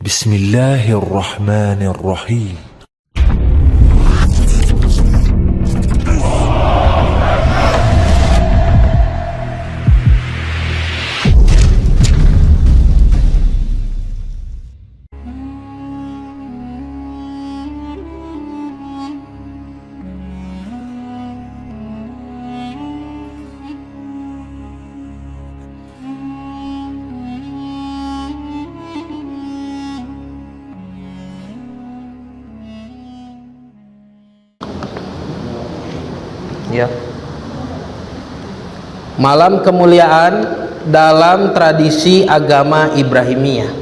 Bismillahirrahmanirrahim. Ya. Malam kemuliaan dalam tradisi agama Ibrahimiyah.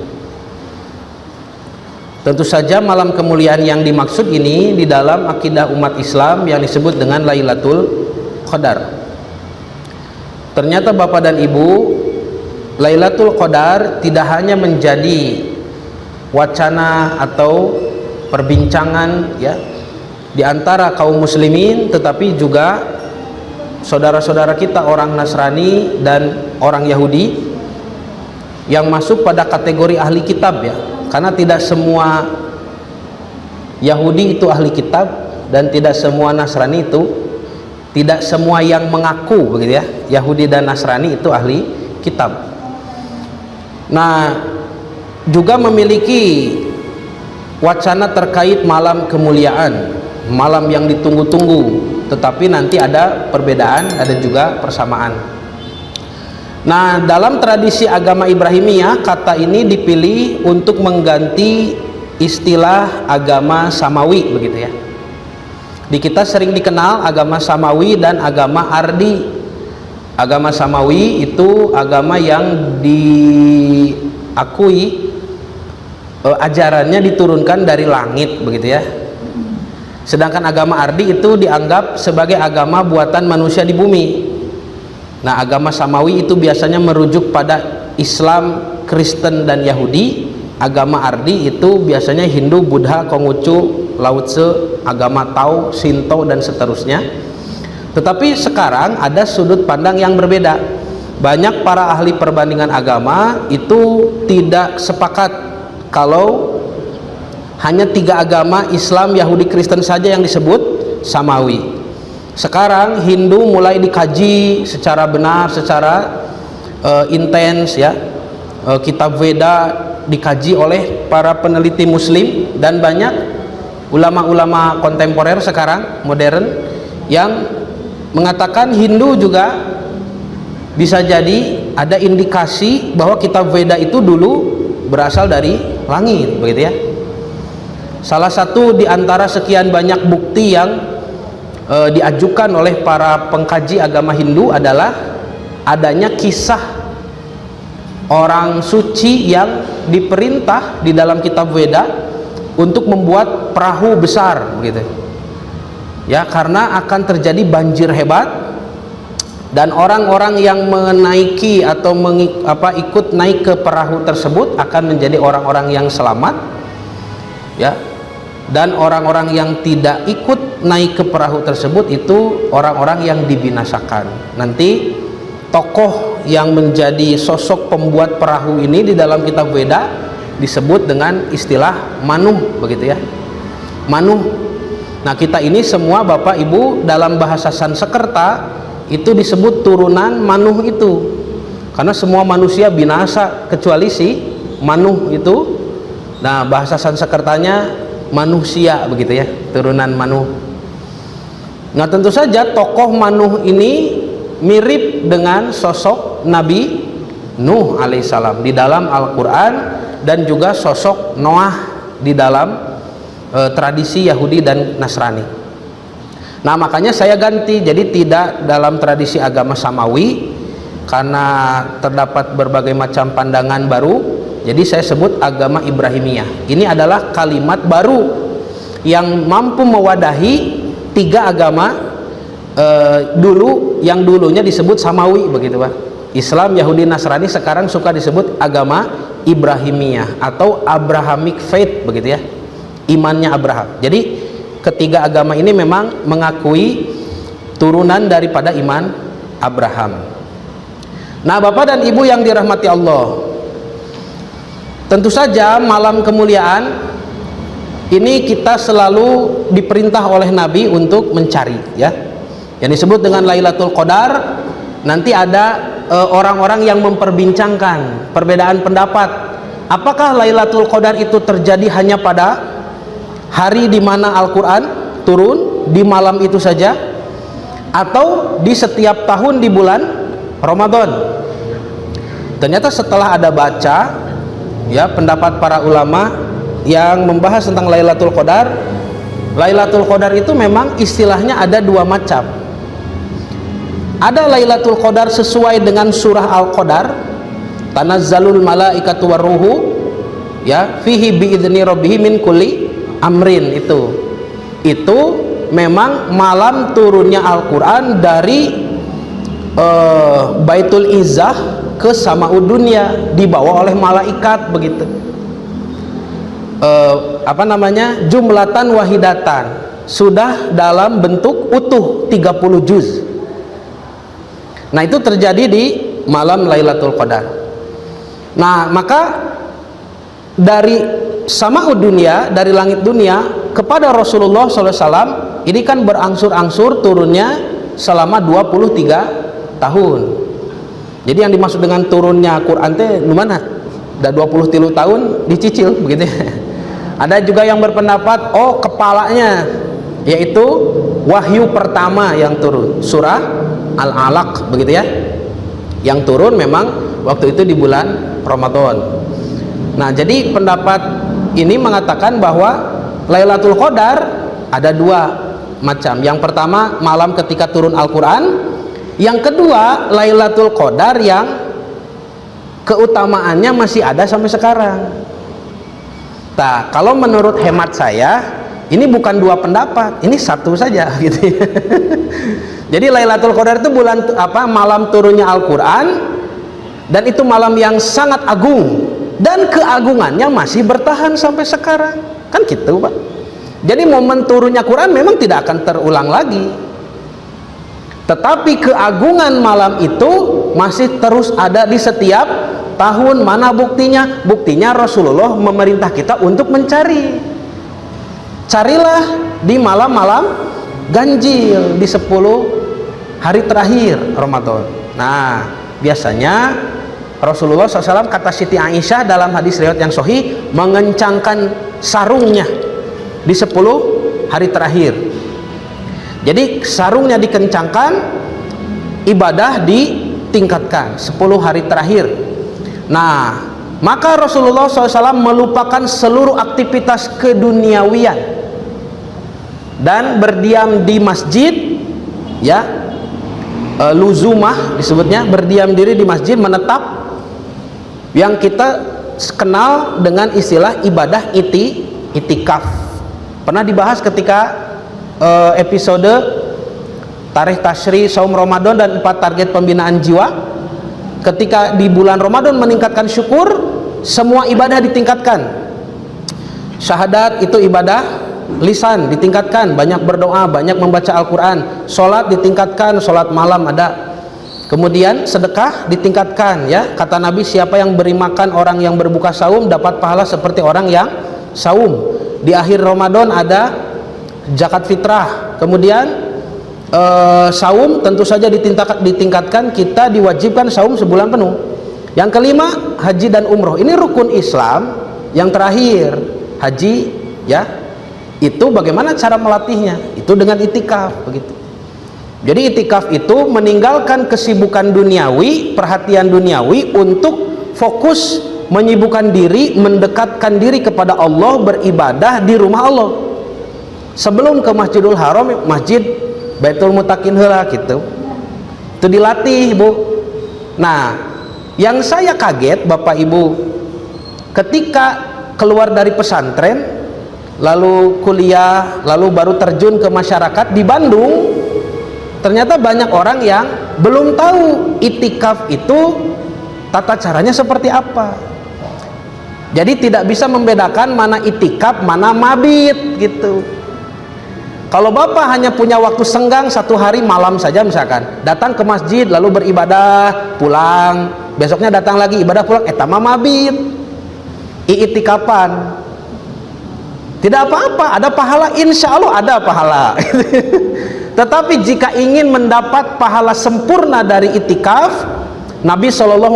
Tentu saja malam kemuliaan yang dimaksud ini di dalam akidah umat Islam yang disebut dengan Lailatul Qadar. Ternyata Bapak dan Ibu, Lailatul Qadar tidak hanya menjadi wacana atau perbincangan ya di antara kaum muslimin, tetapi juga saudara-saudara kita orang Nasrani dan orang Yahudi yang masuk pada kategori ahli kitab ya, karena tidak semua Yahudi itu ahli kitab dan tidak semua Nasrani itu, tidak semua yang mengaku begitu ya Yahudi dan Nasrani itu ahli kitab. Nah, juga memiliki wacana terkait malam kemuliaan, malam yang ditunggu-tunggu, tetapi nanti ada perbedaan, ada juga persamaan. Nah, dalam tradisi agama Ibrahimiyah, kata ini dipilih untuk mengganti istilah agama Samawi begitu ya. Di kita sering dikenal agama Samawi dan agama Ardi. Agama Samawi itu agama yang diakui ajarannya diturunkan dari langit begitu ya. Sedangkan agama Ardi itu dianggap sebagai agama buatan manusia di bumi. Nah, agama Samawi itu biasanya merujuk pada Islam, Kristen, dan Yahudi. Agama Ardi itu biasanya Hindu, Buddha, Konghucu, Lao Tse, agama Tao, Shinto, dan seterusnya. Tetapi sekarang ada sudut pandang yang berbeda. Banyak para ahli perbandingan agama itu tidak sepakat kalau hanya 3 agama Islam, Yahudi, Kristen saja yang disebut Samawi. Sekarang Hindu mulai dikaji secara benar, secara intens ya. Kitab Veda dikaji oleh para peneliti Muslim dan banyak ulama-ulama kontemporer sekarang modern yang mengatakan Hindu juga bisa jadi ada indikasi bahwa kitab Veda itu dulu berasal dari langit begitu ya. Salah satu di antara sekian banyak bukti yang diajukan oleh para pengkaji agama Hindu adalah adanya kisah orang suci yang diperintah di dalam kitab Veda untuk membuat perahu besar begitu. Ya, karena akan terjadi banjir hebat dan orang-orang yang menaiki atau ikut naik ke perahu tersebut akan menjadi orang-orang yang selamat. Ya. Dan orang-orang yang tidak ikut naik ke perahu tersebut itu orang-orang yang dibinasakan. Nanti tokoh yang menjadi sosok pembuat perahu ini di dalam kitab Veda disebut dengan istilah Manuh begitu ya. Manuh. Nah, kita ini semua Bapak Ibu dalam bahasa Sanskerta itu disebut turunan Manuh itu. Karena semua manusia binasa kecuali si Manuh itu. Nah, bahasa Sanskertanya manusia begitu ya, turunan Manuh. Nah, tentu saja tokoh Manuh ini mirip dengan sosok Nabi Nuh alaihissalam di dalam Al-Quran dan juga sosok Noah di dalam tradisi Yahudi dan Nasrani. Nah, makanya saya ganti jadi tidak dalam tradisi agama Samawi karena terdapat berbagai macam pandangan baru. Jadi saya sebut agama Ibrahimiyah. Ini adalah kalimat baru yang mampu mewadahi 3 agama dulu yang dulunya disebut Samawi begitu Pak. Islam, Yahudi, Nasrani sekarang suka disebut agama Ibrahimiyah atau Abrahamic faith begitu ya. Imannya Abraham. Jadi ketiga agama ini memang mengakui turunan daripada iman Abraham. Nah, Bapak dan Ibu yang dirahmati Allah, Tentu saja malam kemuliaan ini kita selalu diperintah oleh Nabi untuk mencari, ya. Yang disebut dengan Lailatul Qadar. Nanti ada orang-orang yang memperbincangkan perbedaan pendapat. Apakah Lailatul Qadar itu terjadi hanya pada hari di mana Al-Quran turun, di malam itu saja, atau di setiap tahun di bulan Ramadan? Ternyata setelah ada baca, ya, pendapat para ulama yang membahas tentang Lailatul Qadar, Lailatul Qadar itu memang istilahnya ada dua macam. Ada Lailatul Qadar sesuai dengan surah Al-Qadar, tanazzalul malaikatu warruhu, ya, fihi biidzni rabbihim min kulli amrin. Itu memang malam turunnya Al-Quran dari Baitul Izzah ke Sama'ud Dunya, dibawa oleh malaikat begitu. Jumlatan wahidatan, sudah dalam bentuk utuh 30 juz. Nah, itu terjadi di malam Lailatul Qadar. Nah, maka dari Sama'ud Dunya, dari langit dunia kepada Rasulullah SAW, ini kan berangsur-angsur turunnya selama 23 tahun. Jadi yang dimaksud dengan turunnya Quran teh gimana? Udah 23 tahun dicicil begitu ya. Ada juga yang berpendapat kepalanya, yaitu wahyu pertama yang turun, surah Al-Alaq begitu ya. Yang turun memang waktu itu di bulan Ramadan. Nah, jadi pendapat ini mengatakan bahwa Lailatul Qadar ada dua macam. Yang pertama malam ketika turun Al-Quran. Yang kedua Lailatul Qadar yang keutamaannya masih ada sampai sekarang. Nah, kalau menurut hemat saya, ini bukan dua pendapat, ini satu saja gitu ya. Jadi Lailatul Qadar itu malam turunnya Al-Quran, dan itu malam yang sangat agung, dan keagungannya masih bertahan sampai sekarang, kan gitu Pak. Jadi momen turunnya Quran memang tidak akan terulang lagi, tetapi keagungan malam itu masih terus ada di setiap tahun. Mana buktinya? Buktinya Rasulullah memerintah kita untuk mencari. Carilah di malam-malam ganjil, di 10 hari terakhir Ramadan. Nah, biasanya Rasulullah SAW, kata Siti Aisyah dalam hadis riwayat yang sahih, mengencangkan sarungnya di 10 hari terakhir. Jadi sarungnya dikencangkan, ibadah ditingkatkan 10 hari terakhir. Nah, maka Rasulullah SAW melupakan seluruh aktivitas keduniawian dan berdiam di masjid, ya, luzumah disebutnya, berdiam diri di masjid, menetap, yang kita kenal dengan istilah ibadah itikaf. Pernah dibahas ketika episode Tarikh Tasyri Saum Ramadan dan 4 target pembinaan jiwa. Ketika di bulan Ramadan meningkatkan syukur, semua ibadah ditingkatkan. Syahadat itu ibadah lisan, ditingkatkan, banyak berdoa, banyak membaca Al-Quran. Sholat ditingkatkan, sholat malam ada. Kemudian sedekah ditingkatkan, ya. Kata Nabi, siapa yang beri makan orang yang berbuka saum dapat pahala seperti orang yang saum. Di akhir Ramadan ada zakat fitrah. Kemudian saum tentu saja ditingkatkan, kita diwajibkan saum sebulan penuh. Yang kelima, haji dan umroh. Ini rukun Islam yang terakhir, haji, ya. Itu bagaimana cara melatihnya? Itu dengan itikaf begitu. Jadi itikaf itu meninggalkan kesibukan duniawi, perhatian duniawi, untuk fokus menyibukkan diri, mendekatkan diri kepada Allah, beribadah di rumah Allah. Sebelum ke Masjidil Haram, Masjid Baitul Mutakin heula gitu. Itu dilatih, Bu. Nah, yang saya kaget Bapak Ibu, ketika keluar dari pesantren, lalu kuliah, lalu baru terjun ke masyarakat di Bandung, ternyata banyak orang yang belum tahu itikaf itu tata caranya seperti apa. Jadi tidak bisa membedakan mana itikaf, mana mabit gitu. Kalau Bapak hanya punya waktu senggang 1 hari malam saja, misalkan datang ke masjid lalu beribadah, pulang, besoknya datang lagi ibadah, pulang, etama mabit. i'tikapan. Tidak apa-apa, ada pahala, insya Allah ada pahala. Tetapi jika ingin mendapat pahala sempurna dari itikaf, Nabi SAW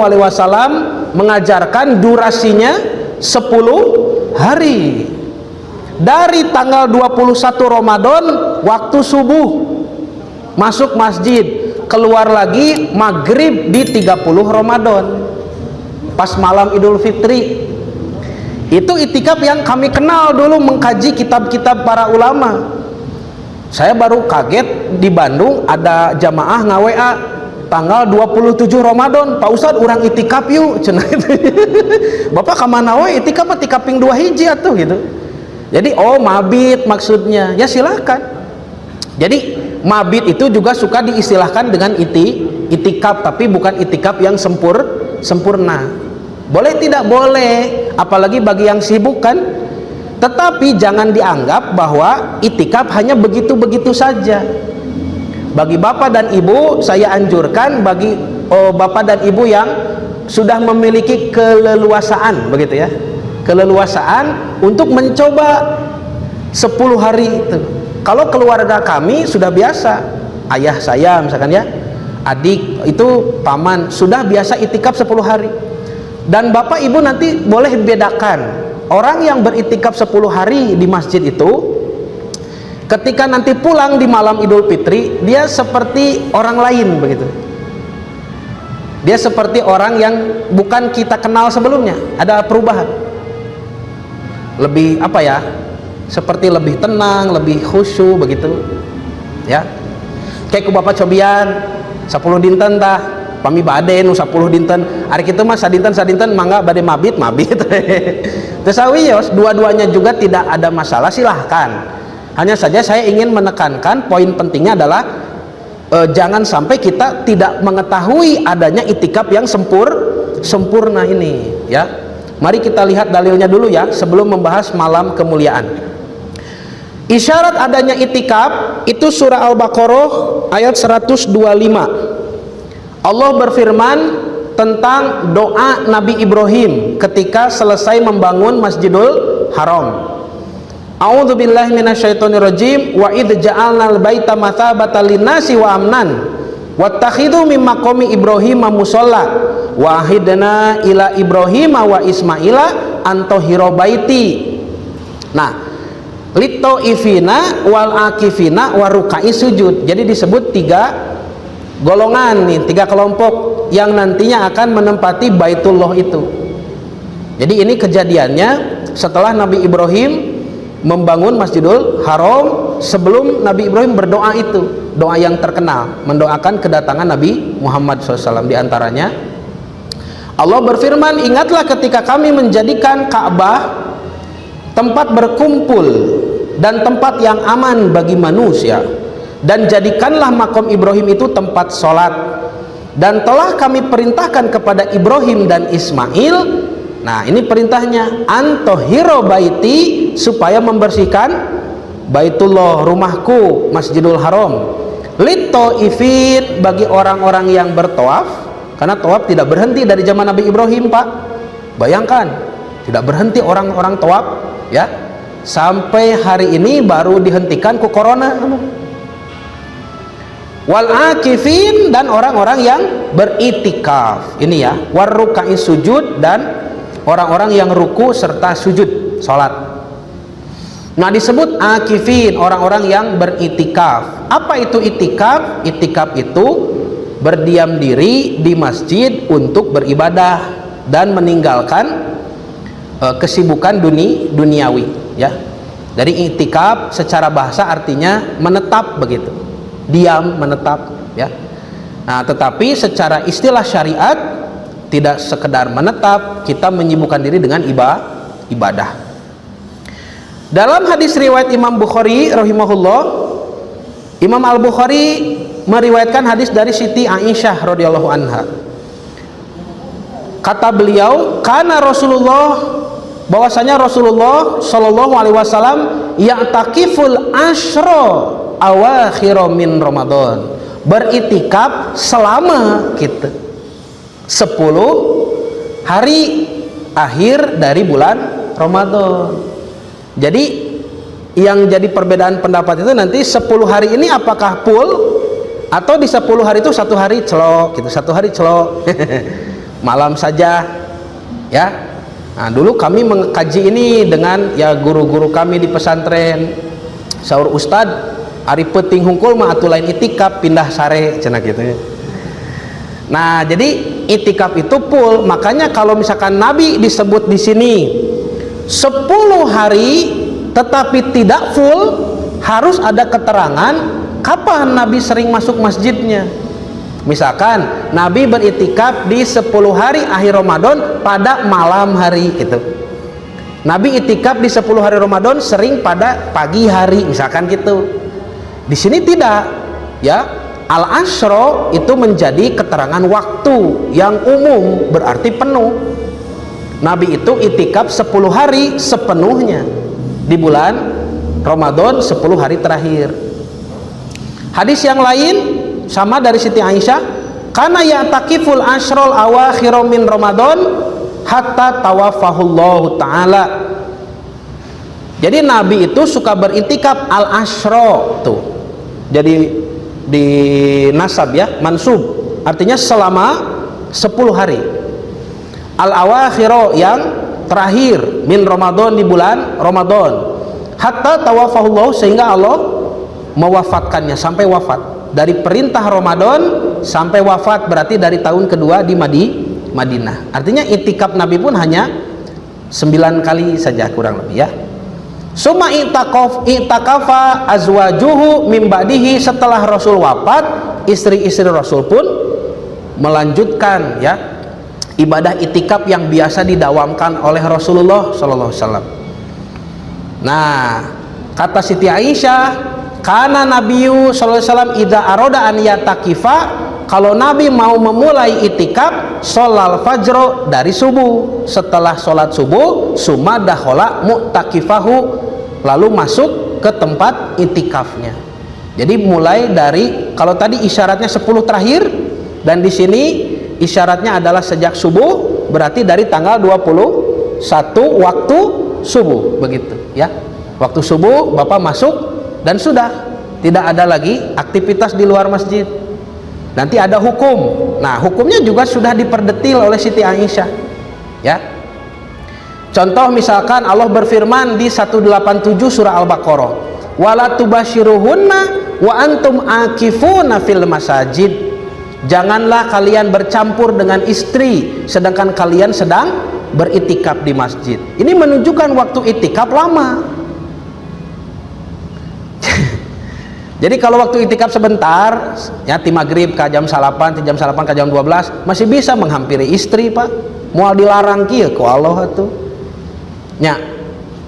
mengajarkan durasinya 10 hari. Dari tanggal 21 Ramadan waktu subuh masuk masjid, keluar lagi maghrib di 30 Ramadan pas malam Idul Fitri. Itu itikaf yang kami kenal dulu, mengkaji kitab-kitab para ulama. Saya baru kaget di Bandung ada jamaah nge-WA tanggal 27 Ramadan, Pak Ustadz urang itikaf yuk cenah itu. Bapak kamana we itikaf mah tikaping 2 hiji atuh gitu. Jadi mabit maksudnya, ya silakan. Jadi mabit itu juga suka diistilahkan dengan itikaf, tapi bukan itikaf yang sempurna. Boleh tidak boleh, apalagi bagi yang sibuk kan. Tetapi jangan dianggap bahwa itikaf hanya begitu-begitu saja. Bagi bapak dan ibu saya anjurkan, bagi bapak dan ibu yang sudah memiliki keleluasaan begitu ya, keleluasaan untuk mencoba 10 hari itu. Kalau keluarga kami sudah biasa, ayah saya misalkan ya, adik itu paman sudah biasa itikaf 10 hari. Dan bapak ibu nanti boleh bedakan orang yang beritikaf 10 hari di masjid itu, ketika nanti pulang di malam Idul Fitri, dia seperti orang lain begitu. Dia seperti orang yang bukan kita kenal sebelumnya, ada perubahan. Lebih apa ya? Seperti lebih tenang, lebih khusyuk begitu. Ya. Kayak ku bapak cobian 10 dinten tah, pami bade nu 10 dinten. Ari kitu mah sadinten mangga bade mabit. Teu sawios, dua-duanya juga tidak ada masalah, silahkan. Hanya saja saya ingin menekankan poin pentingnya adalah jangan sampai kita tidak mengetahui adanya itikaf yang sempurna ini ya. Mari kita lihat dalilnya dulu ya sebelum membahas malam kemuliaan. Isyarat adanya itikaf itu surah Al-Baqarah ayat 125. Allah berfirman tentang doa Nabi Ibrahim ketika selesai membangun Masjidul Haram. A'udzubillahi minasyaitonirrajim, wa idz ja'alnal baita matsabatan linnasi wa amnan wattakhidhu mim maqami Ibrahim musalla wa ahidna ila Ibrahim wa Ismaila an tahhira baiti. Nah, litaifina wal akifina wa rukai sujud. Jadi disebut 3 golongan nih, 3 kelompok yang nantinya akan menempati Baitullah itu. Jadi ini kejadiannya setelah Nabi Ibrahim membangun Masjidul Haram. Sebelum Nabi Ibrahim berdoa itu, doa yang terkenal mendoakan kedatangan Nabi Muhammad SAW. Diantaranya Allah berfirman, ingatlah ketika kami menjadikan Ka'bah tempat berkumpul dan tempat yang aman bagi manusia, dan jadikanlah makom Ibrahim itu tempat sholat, dan telah kami perintahkan kepada Ibrahim dan Ismail. Nah ini perintahnya, antahhira baiti, supaya membersihkan Baitullah, rumahku, Masjidul Haram, litaifin, bagi orang-orang yang bertawaf, karena tawaf tidak berhenti dari zaman Nabi Ibrahim Pak. Bayangkan, tidak berhenti orang-orang tawaf ya, sampai hari ini baru dihentikan ku corona. Wal akifin, dan orang-orang yang beritikaf ini ya, warrukai sujud, dan orang-orang yang ruku serta sujud salat. Nah disebut akifin, orang-orang yang beritikaf. Apa itu itikaf? Itikaf itu berdiam diri di masjid untuk beribadah dan meninggalkan kesibukan duniawi ya. Dari itikaf secara bahasa artinya menetap begitu, diam, menetap ya. Nah tetapi secara istilah syariat tidak sekedar menetap, kita menyibukkan diri dengan ibadah. Dalam hadis riwayat Imam Bukhari rahimahullah, Imam Al-Bukhari meriwayatkan hadis dari Siti Aisyah radhiyallahu anha. Kata beliau, karena Rasulullah, bahwasanya Rasulullah sallallahu alaihi wasallam ya'takiful asyra awakhir min Ramadan, beritikaf selama kita 10 hari akhir dari bulan Ramadan. Jadi yang jadi perbedaan pendapat itu nanti 10 hari ini apakah full atau di 10 hari itu satu hari celok gitu, satu hari celok malam saja ya. Nah, dulu kami mengkaji ini dengan ya guru-guru kami di pesantren. Saur Ustad ari peuting hungkul mah atuh lain itikaf pindah sare cenah gitu ya. Nah, jadi itikaf itu full. Makanya kalau misalkan Nabi disebut di sini 10 hari tetapi tidak full, harus ada keterangan kapan Nabi sering masuk masjidnya. Misalkan Nabi beritikaf di 10 hari akhir Ramadan pada malam hari gitu. Nabi itikaf di 10 hari Ramadan sering pada pagi hari misalkan gitu. Di sini tidak ya. Al-Ashro itu menjadi keterangan waktu yang umum, berarti penuh. Nabi itu itikaf 10 hari sepenuhnya di bulan Ramadan, 10 hari terakhir. Hadis yang lain sama dari Siti Aisyah, kana ya'takiful ashrol awakhir min Ramadan hatta tawafahullahu ta'ala. Jadi Nabi itu suka beritikaf al-ashro tuh. Jadi di nasab ya, mansub, artinya selama 10 hari. Al-awakhiro yang terakhir min Ramadan di bulan Ramadan. Hatta tawafahullah sehingga Allah mewafatkannya sampai wafat. Dari perintah Ramadan sampai wafat berarti dari tahun kedua di Madinah. Artinya itikaf Nabi pun hanya 9 kali saja kurang lebih ya. Suma i'takafa azwajuhu min ba'dihi, setelah Rasul wafat istri-istri Rasul pun melanjutkan ya ibadah itikaf yang biasa didawamkan oleh Rasulullah sallallahu alaihi wasallam. Nah, kata Siti Aisyah, kana Nabiyyu sallallahu alaihi wasallam idza arada an yatakifa, kalau Nabi mau memulai itikaf sholal fajro dari subuh, setelah sholat subuh summa dakhala mu'takifahu, lalu masuk ke tempat itikafnya. Jadi mulai dari, kalau tadi isyaratnya 10 terakhir, dan di sini isyaratnya adalah sejak subuh, berarti dari tanggal 21 waktu subuh begitu ya. Waktu subuh Bapak masuk dan sudah tidak ada lagi aktivitas di luar masjid. Nanti ada hukum. Nah, hukumnya juga sudah diperdetil oleh Siti Aisyah ya. Contoh misalkan Allah berfirman di 187 surah Al-Baqarah, wala tubashiruhunna wa antum akifuna fil masajid, janganlah kalian bercampur dengan istri sedangkan kalian sedang beritikaf di masjid. Ini menunjukkan waktu itikaf lama. Jadi kalau waktu itikaf sebentar ya, ti maghrib ke jam 8, ti jam 8 ke jam 12 masih bisa menghampiri istri Pak. Moal dilarang kieu ku Allah atuh. Ya.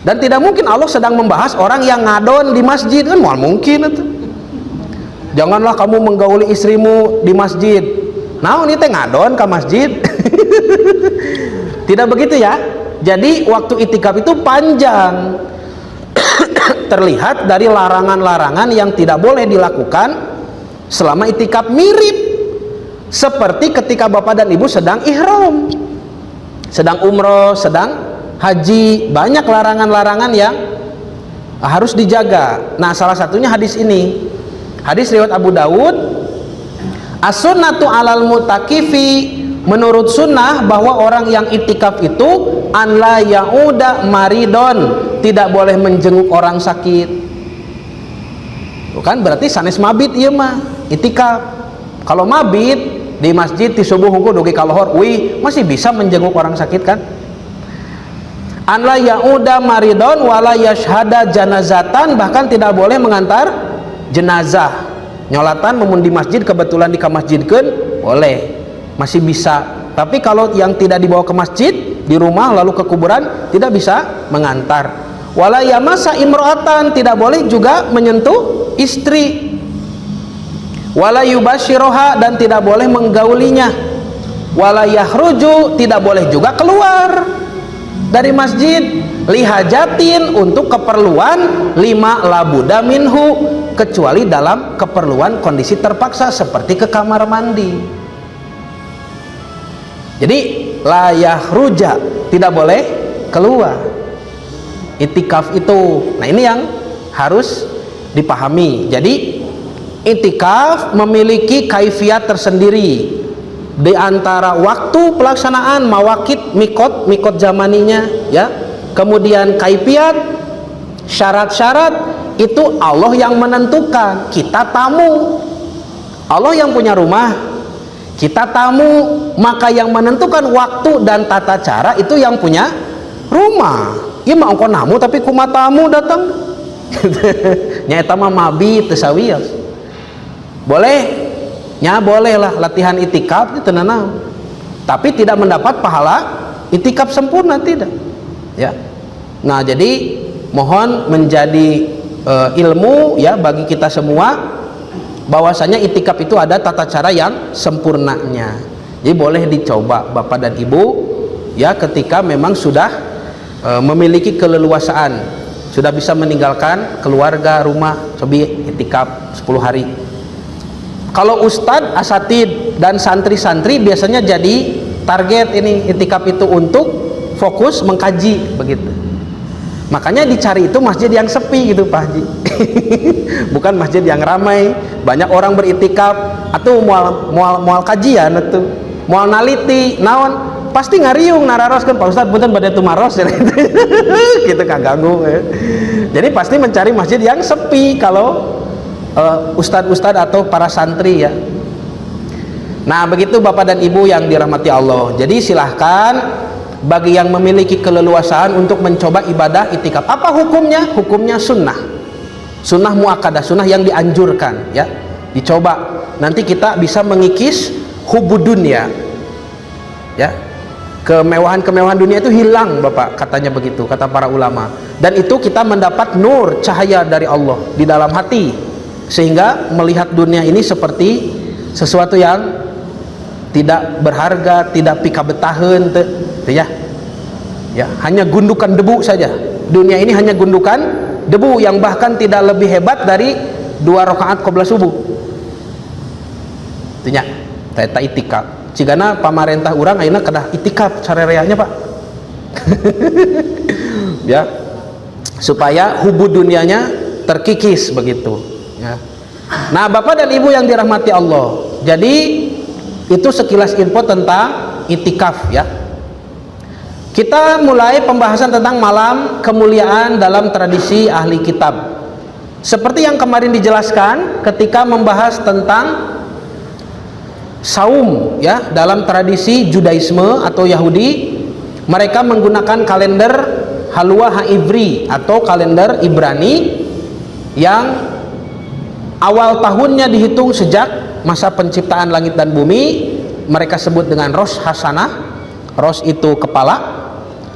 Dan tidak mungkin Allah sedang membahas orang yang ngadon di masjid, kan moal mungkin atuh. Janganlah kamu menggauli istrimu di masjid. Nah, ini teh ngadon ke masjid. Tidak begitu ya. Jadi waktu itikaf itu panjang. Terlihat dari larangan-larangan yang tidak boleh dilakukan selama itikaf, mirip seperti ketika Bapak dan Ibu sedang ihram, sedang umroh, sedang haji, banyak larangan-larangan yang harus dijaga. Nah, salah satunya hadis ini, hadis riwayat Abu Dawud, as-sunnatu alal mutakifi, menurut sunnah bahwa orang yang itikaf itu an la ya'uda maridon, tidak boleh menjenguk orang sakit. Bukan berarti sanes mabit ieu mah itikaf. Kalau mabit di masjid di subuh hungkul dugi ka lohor, masih bisa menjenguk orang sakit kan? An la ya'uda maridon wala yashhada janazatan, bahkan tidak boleh mengantar jenazah. Nyolatan memun di masjid kebetulan di kamasjidkeun boleh, masih bisa. Tapi kalau yang tidak dibawa ke masjid, di rumah lalu ke kuburan, tidak bisa mengantar. Wala yamasa imro'atan, tidak boleh juga menyentuh istri. Wala yubashiroha, dan tidak boleh menggaulinya. Wala yahruju, tidak boleh juga keluar dari masjid lihajatin, untuk keperluan lima labuda minhu, kecuali dalam keperluan kondisi terpaksa seperti ke kamar mandi. Jadi la yahruja, tidak boleh keluar. Itikaf itu, nah ini yang harus dipahami. Jadi itikaf memiliki kaifiat tersendiri di antara waktu pelaksanaan, mawakit, mikot zamaninya ya, kemudian kaifiat, syarat-syarat itu Allah yang menentukan. Kita tamu, Allah yang punya rumah, kita tamu, maka yang menentukan waktu dan tata cara itu yang punya rumah. Ya mau engkau namu tapi kuma tamu datang nya eta mah mabi teu sawios. Boleh nya, boleh lah latihan itikaf itu tenang, tapi tidak mendapat pahala itikaf sempurna, tidak ya. Nah jadi mohon menjadi ilmu ya bagi kita semua bahwasanya itikaf itu ada tata cara yang sempurnanya. Jadi boleh dicoba Bapak dan Ibu ya, ketika memang sudah memiliki keleluasaan, sudah bisa meninggalkan keluarga, rumah, coba itikaf 10 hari. Kalau ustadz, asatid dan santri-santri biasanya jadi target ini itikaf itu untuk fokus mengkaji begitu. Makanya dicari itu masjid yang sepi gitu Pak Haji. Bukan masjid yang ramai, banyak orang beritikaf atau mual kajian atau mual naliti naon, pasti ngariung nararoskeun Pak Ustadz punten bade tumaros gitu kaganggu ya. Jadi pasti mencari masjid yang sepi kalau ustadz-ustadz atau para santri ya. Nah begitu Bapak dan Ibu yang dirahmati Allah. Jadi silahkan bagi yang memiliki keleluasaan untuk mencoba ibadah itikaf. Apa hukumnya? Hukumnya sunnah, sunnah muakkadah, sunnah yang dianjurkan ya, dicoba. Nanti kita bisa mengikis hubud dunia ya, kemewahan-kemewahan dunia itu hilang Bapak, katanya begitu kata para ulama. Dan itu kita mendapat nur, cahaya dari Allah di dalam hati, sehingga melihat dunia ini seperti sesuatu yang tidak berharga, tidak pikabetaheun ya. Ya, hanya gundukan debu saja. Dunia ini hanya gundukan debu yang bahkan tidak lebih hebat dari 2 rakaat qabla subuh. Itunya, eta itikaf. Cigana pamarentah urang ayeuna kedah itikaf sarereanya Pak. Ya. Supaya hubud dunianya terkikis begitu ya. Nah Bapak dan Ibu yang dirahmati Allah, jadi itu sekilas info tentang itikaf ya. Kita mulai pembahasan tentang malam kemuliaan dalam tradisi ahli kitab. Seperti yang kemarin dijelaskan ketika membahas tentang saum ya, dalam tradisi Judaisme atau Yahudi, mereka menggunakan kalender Halwa Ha-Ivri atau kalender Ibrani yang awal tahunnya dihitung sejak masa penciptaan langit dan bumi. Mereka sebut dengan Rosh Hasanah. Rosh itu kepala,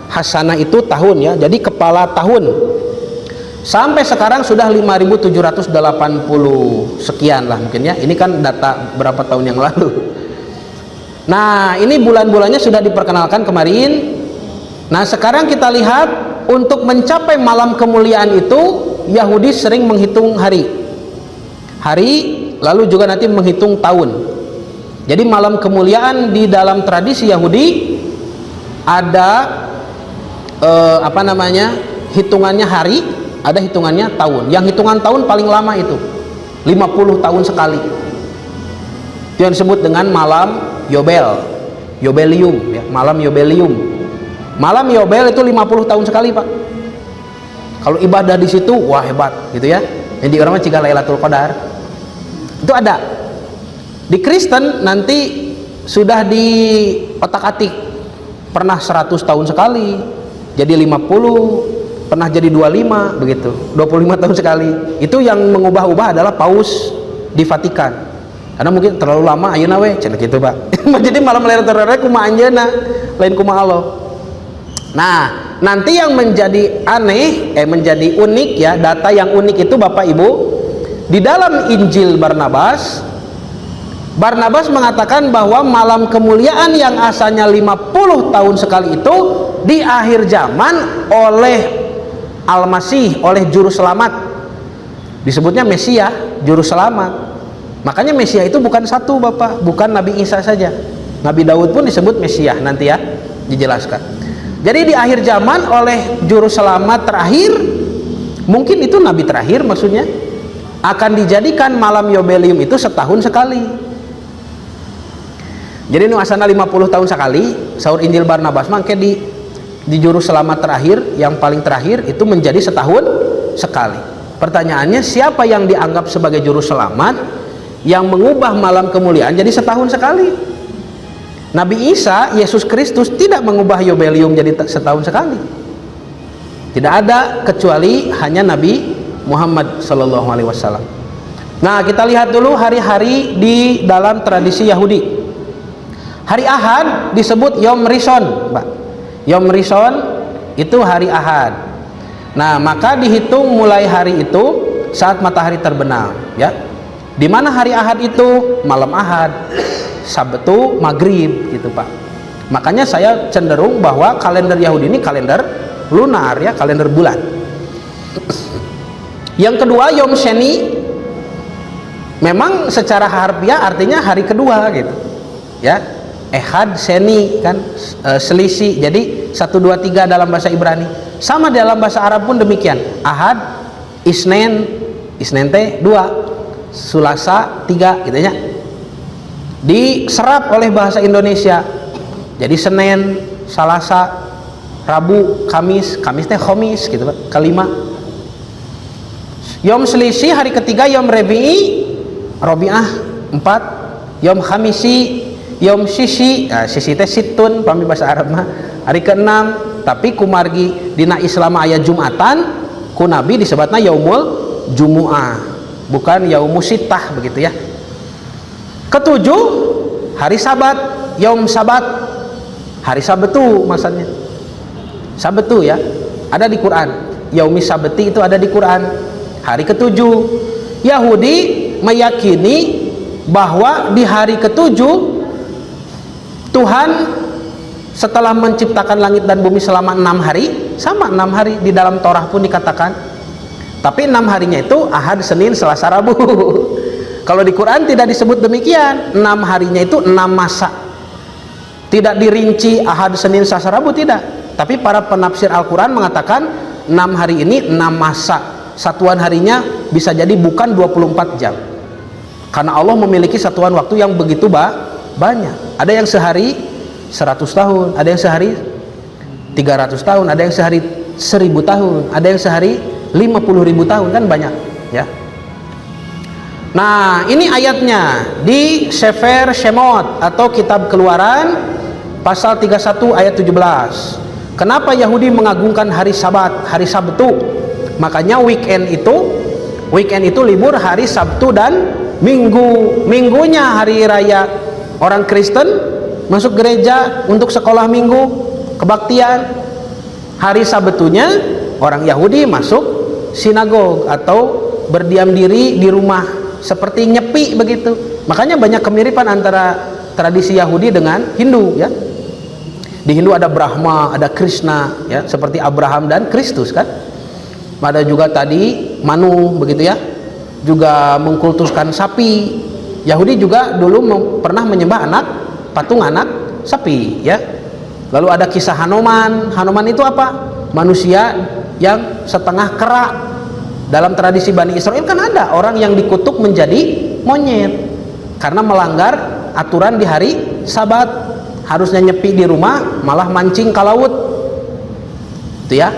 Hasanah itu tahun ya, jadi kepala tahun. Sampai sekarang sudah 5.780 sekian lah mungkin ya. Ini kan data berapa tahun yang lalu. Nah ini bulan-bulannya sudah diperkenalkan kemarin. Nah sekarang kita lihat, untuk mencapai malam kemuliaan itu Yahudi sering menghitung hari, lalu juga nanti menghitung tahun. Jadi malam kemuliaan di dalam tradisi Yahudi ada hitungannya hari, ada hitungannya tahun. Yang hitungan tahun paling lama itu 50 tahun sekali. Itu yang disebut dengan malam Yobel, Yobelium ya, malam Yobelium. Malam Yobel itu 50 tahun sekali Pak. Kalau ibadah di situ wah hebat gitu ya. Jadi orang ciga Lailatul Qadar. Itu ada. Di Kristen nanti sudah di otak-atik. Pernah 100 tahun sekali, jadi 50, pernah jadi 25 begitu. 25 tahun sekali. Itu yang mengubah-ubah adalah Paus di Vatikan. Karena mungkin terlalu lama ayeuna we cenah kitu Pak. Jadi malam Lailatul Qadar kumaha anjeunna, lain kumaha Allah. Nah, nanti yang menjadi aneh, menjadi unik ya, data yang unik itu Bapak Ibu, di dalam Injil Barnabas mengatakan bahwa malam kemuliaan yang asalnya 50 tahun sekali itu di akhir zaman oleh Al-Masih, oleh Juru Selamat. Disebutnya Mesias, Juru Selamat. Makanya Mesias itu bukan satu Bapak, bukan Nabi Isa saja. Nabi Daud pun disebut Mesias, nanti ya dijelaskan. Jadi di akhir zaman oleh juru selamat terakhir, mungkin itu nabi terakhir maksudnya, akan dijadikan malam Yobelium itu setahun sekali. Jadi nu asana 50 tahun sekali, saur Injil Barnabas mangke di juru selamat terakhir, yang paling terakhir itu menjadi setahun sekali. Pertanyaannya, siapa yang dianggap sebagai juru selamat yang mengubah malam kemuliaan jadi setahun sekali? Nabi Isa, Yesus Kristus tidak mengubah Yobelium jadi setahun sekali. Tidak ada, kecuali hanya Nabi Muhammad Sallallahu Alaihi Wasallam. Nah, kita lihat dulu hari-hari di dalam tradisi Yahudi. Hari Ahad disebut Yom Rishon, Pak. Yom Rishon itu hari Ahad. Nah, maka dihitung mulai hari itu saat matahari terbenam, ya. Di mana hari Ahad itu? Malam Ahad, Sabtu maghrib, gitu Pak. Makanya saya cenderung bahwa kalender Yahudi ini kalender lunar, ya, kalender bulan. Yang kedua, Yom Sheni, memang secara harfiah artinya hari kedua, gitu, ya. Ehad, Sheni kan selisih, jadi 1, 2, 3 dalam bahasa Ibrani. Sama dalam bahasa Arab pun demikian. Ahad, Isnen teh 2, Sulasa 3, gitu ya. Diserap oleh bahasa Indonesia. Jadi Senin, Salasa, Rabu, Kamis teh Khomis, gitu Pak, kelima. Yom selisih hari ketiga Yom Rebi'i, Robi'ah 4, Yom Khamisi, Yom Sisi, Sisi teh Situn pami bahasa Arab mah, hari ke-6. Tapi kumargi dina Islam aya Jumatan, ku Nabi disebutna Yaumul Jumu'ah, bukan Yaumus Sittah, begitu ya. Ketujuh, hari Sabat, Yaum Sabat, hari Sabtu maksudnya. Sabtu ya, ada di Quran. Yaumi Sabti itu ada di Quran. Hari ketujuh, Yahudi meyakini bahwa di hari ketujuh Tuhan setelah menciptakan langit dan bumi selama 6 hari, sama 6 hari di dalam Torah pun dikatakan. Tapi 6 harinya itu Ahad, Senin, Selasa, Rabu. Kalau di Quran tidak disebut demikian. 6 harinya itu 6 masa. Tidak dirinci Ahad, Senin, Selasa, Rabu, tidak. Tapi para penafsir Al-Quran mengatakan 6 hari ini 6 masa. Satuan harinya bisa jadi bukan 24 jam. Karena Allah memiliki satuan waktu yang begitu banyak. Ada yang sehari 100 tahun, ada yang sehari 300 tahun, ada yang sehari 1000 tahun, ada yang sehari 50.000 tahun, kan banyak ya. Nah, ini ayatnya di Sefer Shemot atau Kitab Keluaran pasal 31 ayat 17. Kenapa Yahudi mengagungkan hari Sabat, hari Sabtu? Makanya weekend itu libur hari Sabtu dan Minggu. Minggunya hari raya orang Kristen masuk gereja untuk sekolah minggu, kebaktian. Hari Sabtunya orang Yahudi masuk sinagog atau berdiam diri di rumah, seperti nyepi begitu. Makanya banyak kemiripan antara tradisi Yahudi dengan Hindu ya. Di Hindu ada Brahma, ada Krishna ya, seperti Abraham dan Kristus kan. Ada juga tadi Manu begitu ya, juga mengkultuskan sapi. Yahudi juga dulu pernah menyembah patung anak sapi ya. Lalu ada kisah Hanoman. Hanoman itu apa? Manusia yang setengah kera. Dalam tradisi Bani Israel kan ada orang yang dikutuk menjadi monyet karena melanggar aturan di hari Sabat, harusnya nyepi di rumah malah mancing ke laut itu ya.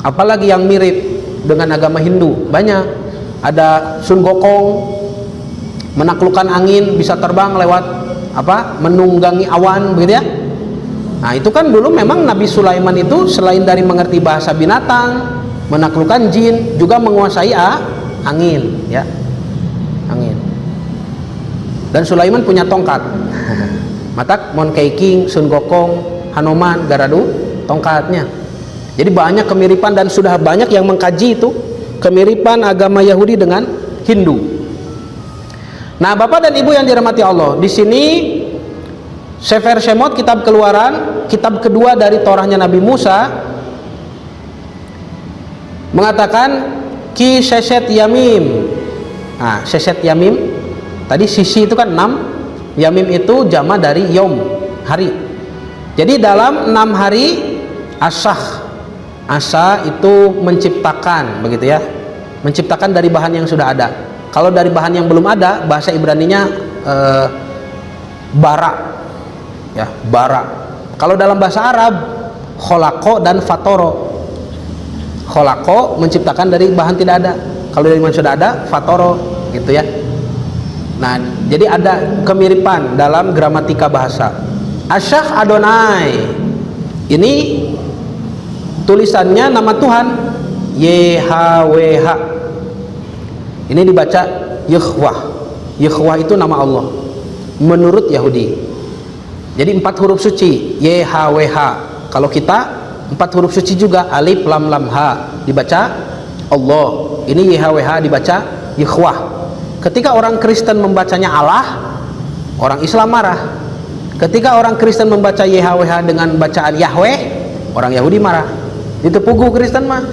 Apalagi yang mirip dengan agama Hindu banyak. Ada Sun Gokong, menaklukkan angin, bisa terbang lewat menunggangi awan begitu ya. Nah itu kan dulu memang Nabi Sulaiman itu selain dari mengerti bahasa binatang, menaklukkan jin, juga menguasai angin ya, angin. Dan Sulaiman punya tongkat. Matak Mon Keiking, Sun Gokong, Hanoman, Garadu tongkatnya. Jadi banyak kemiripan dan sudah banyak yang mengkaji itu kemiripan agama Yahudi dengan Hindu. Nah, Bapak dan Ibu yang dirahmati Allah, di sini Sefer Shemot, Kitab Keluaran, kitab kedua dari Torahnya Nabi Musa, mengatakan Ki Sheset Yamim. Nah, Sheset Yamim tadi sisi itu kan 6, Yamim itu jama dari Yom, hari. Jadi dalam 6 hari Asah, asa itu menciptakan, begitu ya, menciptakan dari bahan yang sudah ada. Kalau dari bahan yang belum ada, bahasa Ibraninya bara, ya, bara. Kalau dalam bahasa Arab, kholako dan fatoro. Kholako menciptakan dari bahan tidak ada, kalau dari bahan sudah ada, fatoro, gitu ya. Nah, jadi ada kemiripan dalam gramatika bahasa. Asyah Adonai, ini tulisannya nama Tuhan, YHWH. Ini dibaca Yehwah. Yehwah itu nama Allah menurut Yahudi. Jadi 4 huruf suci, YHWH. Kalau kita 4 huruf suci juga, alif lam lam ha, dibaca Allah. Ini YHWH dibaca Yehwah. Ketika orang Kristen membacanya Allah, orang Islam marah. Ketika orang Kristen membaca YHWH dengan bacaan Yahweh, orang Yahudi marah. Ditepugu Kristen mah,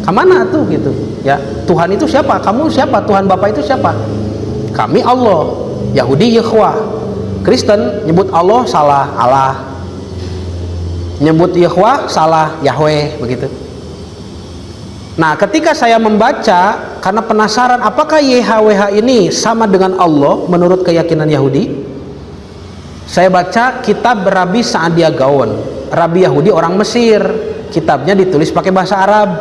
kemana tuh gitu ya? Tuhan itu siapa? Kamu siapa? Tuhan Bapa itu siapa? Kami Allah. Yahudi Yehwah. Kristen nyebut Allah salah, Allah. Nyebut Yehwah salah, Yahweh, begitu. Nah, ketika saya membaca karena penasaran apakah YHWH ini sama dengan Allah menurut keyakinan Yahudi, saya baca kitab Rabbi Saadia Gaon. Rabbi Yahudi orang Mesir, kitabnya ditulis pakai bahasa Arab.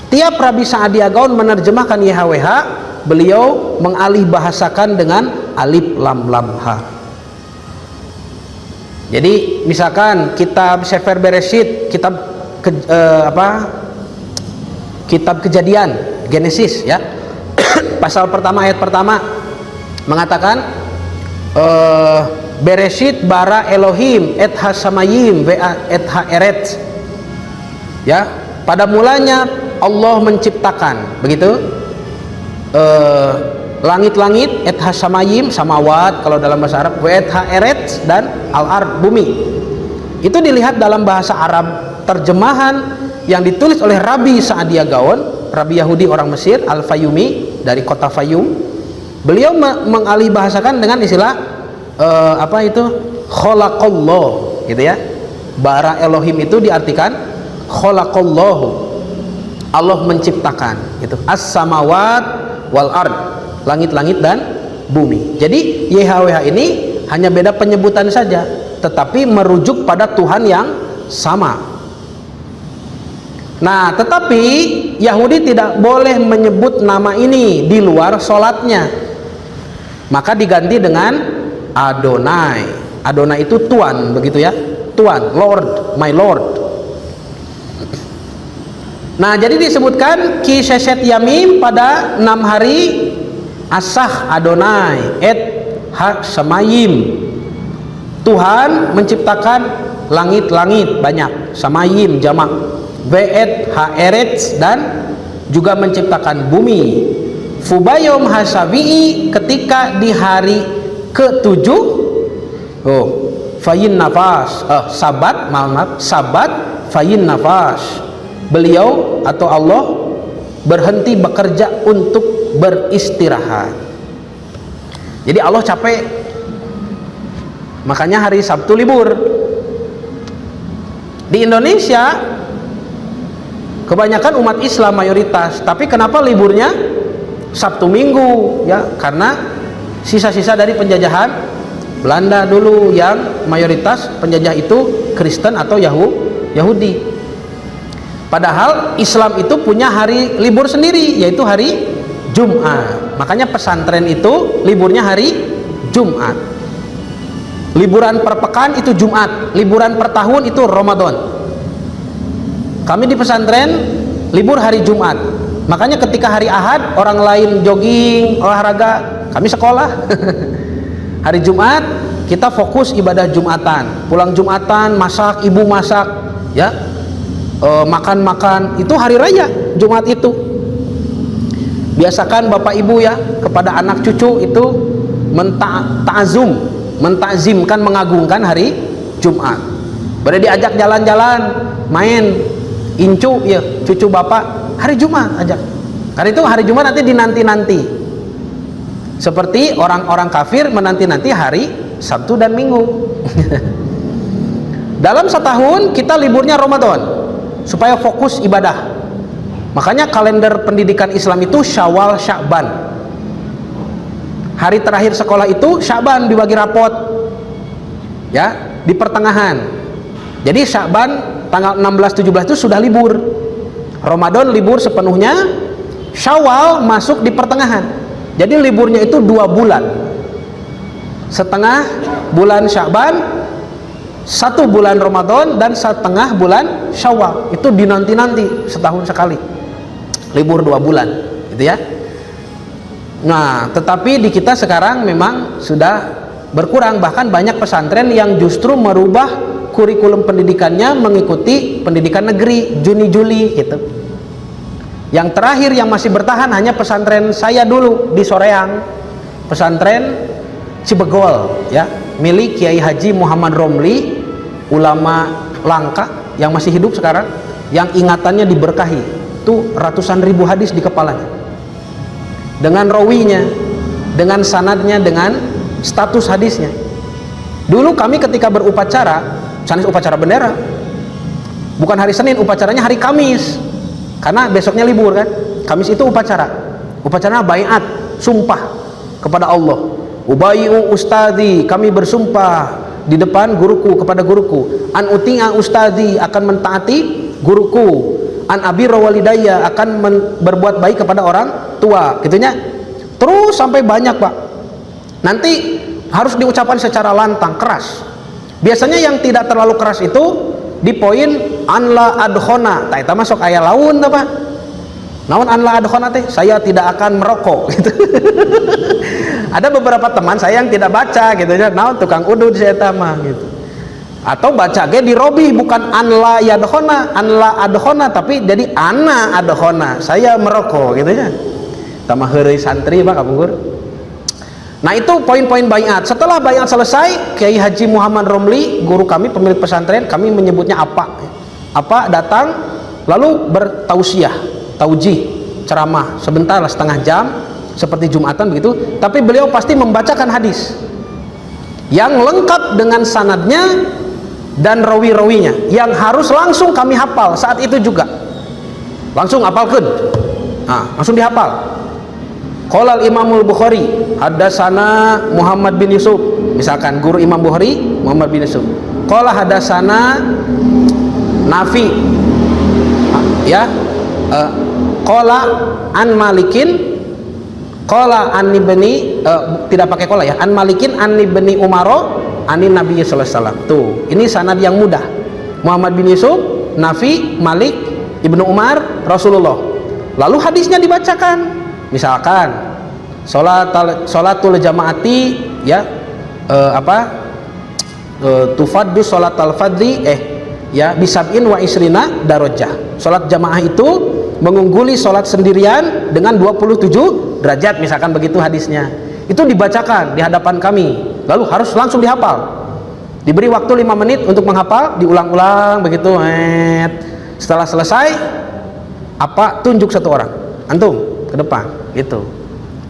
Tiap Rabbi Saadia Gaon menerjemahkan YHWH, beliau mengalih bahasakan dengan alif lam lam ha. Jadi misalkan kitab Sefer Bereshit, kitab kitab Kejadian, Genesis ya, pasal pertama ayat pertama mengatakan Bereshit bara Elohim et hasamayim et haeret, ya, pada mulanya Allah menciptakan, begitu, langit-langit, et hasamayim, samawat kalau dalam bahasa Arab, et haeret, dan al-ard, bumi. Itu dilihat dalam bahasa Arab, terjemahan yang ditulis oleh Rabbi Saadia Gaon, Rabbi Yahudi orang Mesir, Al-Fayumi dari kota Fayum. Beliau mengalih bahasakan dengan istilah khalaqallah, gitu ya. Bara Elohim itu diartikan khalaqallahu, Allah menciptakan, gitu. As-samawat wal ard, langit-langit dan bumi. Jadi YHWH ini hanya beda penyebutan saja, tetapi merujuk pada Tuhan yang sama. Nah, tetapi Yahudi tidak boleh menyebut nama ini di luar sholatnya, maka diganti dengan Adonai. Adonai itu Tuan, begitu ya, Tuan, Lord, my Lord. Nah, jadi disebutkan Ki Seset Yamim pada 6 hari Asah Adonai et ha Samayim. Tuhan menciptakan langit-langit banyak, Samayim jamak, Ve'et ha-eretz, dan juga menciptakan bumi. Fubayom hasabi'i, ketika di hari ke-7, fayin nafas, sabat, maaf, sabat, fayin nafas, beliau atau Allah berhenti bekerja untuk beristirahat. Jadi Allah capek, makanya hari Sabtu libur. Di Indonesia kebanyakan umat Islam mayoritas, tapi kenapa liburnya Sabtu Minggu? Ya, karena sisa-sisa dari penjajahan Belanda dulu, yang mayoritas penjajah itu Kristen atau Yahudi. Padahal Islam itu punya hari libur sendiri, yaitu hari Jumat. Makanya pesantren itu liburnya hari Jumat. Liburan per pekan itu Jumat, liburan per tahun itu Ramadan. Kami di pesantren libur hari Jumat. Makanya ketika hari Ahad orang lain jogging, olahraga, kami sekolah. Hari Jumat kita fokus ibadah Jumatan. Pulang Jumatan, masak, ibu masak, ya, makan-makan. Itu hari raya Jumat itu. Biasakan bapak ibu ya kepada anak cucu itu mentakzimkan, mengagungkan hari Jumat. Boleh diajak jalan-jalan, main, incu ya cucu bapak hari Jumat ajak. Karena itu hari Jumat nanti dinanti-nanti. Seperti orang-orang kafir menanti-nanti hari Sabtu dan Minggu. Dalam setahun kita liburnya Ramadan supaya fokus ibadah. Makanya kalender pendidikan Islam itu Syawal Sya'ban. Hari terakhir sekolah itu Sya'ban dibagi rapot. Ya, di pertengahan. Jadi Sya'ban tanggal 16 17 itu sudah libur. Ramadan libur sepenuhnya, Syawal masuk di pertengahan. Jadi liburnya itu 2 bulan. Setengah bulan Sya'ban, 1 bulan Ramadan, dan setengah bulan Syawal. Itu dinanti-nanti setahun sekali. Libur 2 bulan, gitu ya. Nah, tetapi di kita sekarang memang sudah berkurang. Bahkan banyak pesantren yang justru merubah kurikulum pendidikannya mengikuti pendidikan negeri Juni-Juli gitu. Yang terakhir yang masih bertahan hanya pesantren saya dulu di Soreang, pesantren Cibegol ya, milik Kiai Haji Muhammad Romli, ulama langka yang masih hidup sekarang, yang ingatannya diberkahi, tuh ratusan ribu hadis di kepalanya, dengan rawinya, dengan sanadnya, dengan status hadisnya. Dulu kami ketika berupacara, sanes upacara bendera, bukan hari Senin, upacaranya hari Kamis, karena besoknya libur kan. Kamis itu upacaranya baiat, sumpah kepada Allah. Ubayyu ustadi, kami bersumpah di depan guruku, kepada guruku, an uti'a ustadi, akan mentaati guruku, an abirra walidayya, akan berbuat baik kepada orang tua, gitunya. Terus sampai banyak Pak. Nanti harus diucapkan secara lantang, keras. Biasanya yang tidak terlalu keras itu di poin an la adkhona, tak itu masuk ayat laun apa? Naon an la adkhona teh? Saya tidak akan merokok gitu. Ada beberapa teman saya yang tidak baca gitu ya, naon tukang udud saya tamah gitu. Atau baca ge di robi, bukan an la yadkhona, an la adkhona, tapi jadi ana adkhona, saya merokok gitu ya. Tamah heureuy santri Pak kapungkur. Nah, itu poin-poin baiat. Setelah baiat selesai, Kiai Haji Muhammad Romli, guru kami, pemilik pesantren, kami menyebutnya apa datang lalu bertausiah, taujih, ceramah sebentar lah, setengah jam seperti Jumatan begitu, tapi beliau pasti membacakan hadis yang lengkap dengan sanadnya dan rawi-rawinya yang harus langsung kami hafal saat itu juga. Langsung hafalkeun. Nah, langsung dihafal. Qala Imamul Bukhari, hadasana Muhammad bin Yusuf, misalkan guru Imam Bukhari Muhammad bin Yusuf. Qala hadasana Nafi, ya, qala an Malikin, qala an ibni, tidak pakai qala ya, an Malikin an ibni Umaro anin Nabi sallallahu alaihi wasallam. Tuh, ini sanad yang mudah. Muhammad bin Yusuf, Nafi, Malik, Ibnu Umar, Rasulullah. Lalu hadisnya dibacakan. Misalkan sholatul jamaati ya, tufaddu sholatul fadli ya bisab'in wa isrina darajah. Sholat jamaah itu mengungguli sholat sendirian dengan 27 derajat, misalkan begitu hadisnya. Itu dibacakan di hadapan kami, lalu harus langsung dihafal. Diberi waktu 5 menit untuk menghafal, diulang-ulang begitu. Setelah selesai, tunjuk satu orang, antum ke depan, itu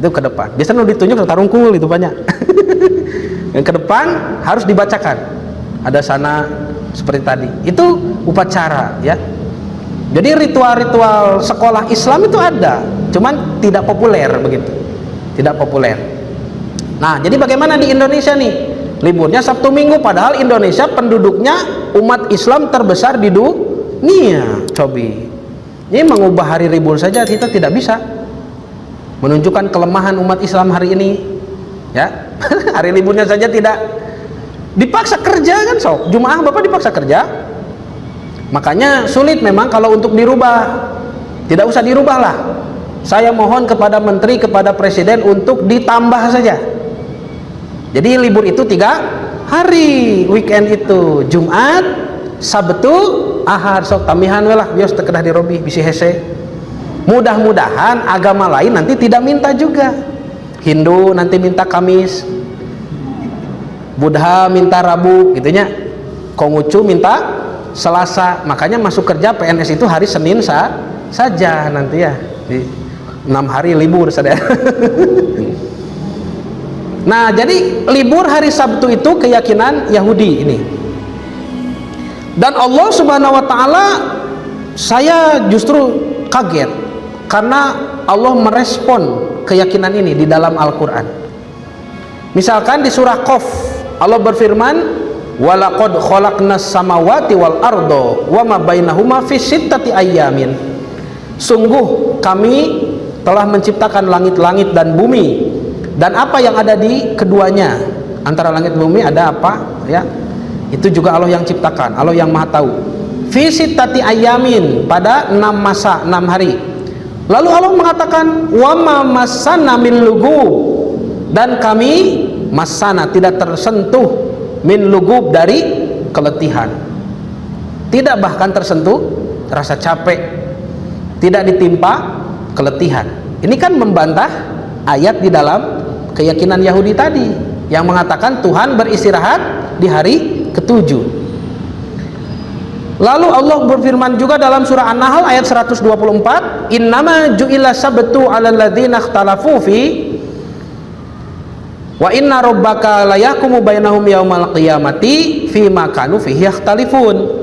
ke depan. Biasanya ditunjuk tarungkul itu banyak. Yang ke depan harus dibacakan. Ada sana seperti tadi. Itu upacara ya. Jadi ritual-ritual sekolah Islam itu ada, cuman tidak populer begitu. Tidak populer. Nah, jadi bagaimana di Indonesia nih? Liburnya Sabtu Minggu, padahal Indonesia penduduknya umat Islam terbesar di dunia. Cobi. Ini mengubah hari libur saja kita tidak bisa. Menunjukkan kelemahan umat Islam hari ini ya. Hari liburnya saja tidak, dipaksa kerja kan, sok Jumaah Bapak dipaksa kerja. Makanya sulit memang kalau untuk dirubah. Tidak usah dirubah lah. Saya mohon kepada menteri, kepada presiden untuk ditambah saja. Jadi libur itu 3 hari, weekend itu Jumat, Sabtu, Ahad, sok tamihan we lah bios teu kedah dirobi bisi hese. Mudah-mudahan agama lain nanti tidak minta juga. Hindu nanti minta Kamis, Buddha minta Rabu gitunya, Konghucu minta Selasa. Makanya masuk kerja PNS itu hari Senin saja nanti ya, di 6 hari libur saudara. Nah, jadi libur hari Sabtu itu keyakinan Yahudi ini. Dan Allah Subhanahu wa taala, saya justru kaget karena Allah merespon keyakinan ini di dalam Al-Qur'an. Misalkan di surah Qaf, Allah berfirman, "Walaqad khalaqnas samawati wal arda wa ma bainahuma fi sittati ayyamin." Sungguh kami telah menciptakan langit-langit dan bumi dan apa yang ada di keduanya. Antara langit dan bumi ada apa, ya? Itu juga Allah yang ciptakan, Allah yang Maha tahu. Fi sittati ayyamin, pada 6 masa, 6 hari. Lalu Allah mengatakan, "Wa ma massana min lugub." Dan kami masana, tidak tersentuh, min lugub, dari keletihan. Tidak bahkan tersentuh rasa capek, tidak ditimpa keletihan. Ini kan membantah ayat di dalam keyakinan Yahudi tadi yang mengatakan Tuhan beristirahat di hari ke-7. Lalu Allah berfirman juga dalam surah An-Nahl ayat 124, "Innama ju'ila sabtu 'alal ladzina ikhtalafu fi wa inna rabbaka layakumu bainahum yaumal qiyamati fima kanu fihi yakhtalifun."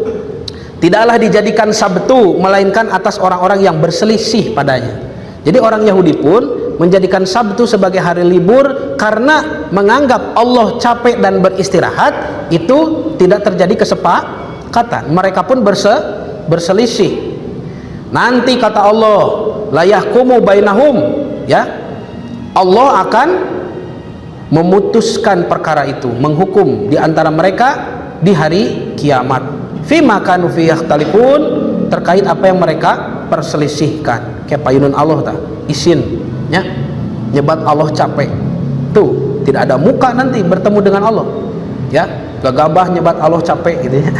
Tidaklah dijadikan Sabtu melainkan atas orang-orang yang berselisih padanya. Jadi orang Yahudi pun menjadikan Sabtu sebagai hari libur karena menganggap Allah capek dan beristirahat, itu tidak terjadi kesepakatan. Mereka pun berselisih. Nanti kata Allah, layahkumu bainahum, ya, Allah akan memutuskan perkara itu, menghukum di antara mereka di hari kiamat. Fima kanu fi yakhtalifun, terkait apa yang mereka perselisihkan. Kayak payunun Allah isin, ya, nyebat Allah capek. Tuh, tidak ada muka nanti bertemu dengan Allah. Ya, gagabah nyebat Allah capek gitu ya.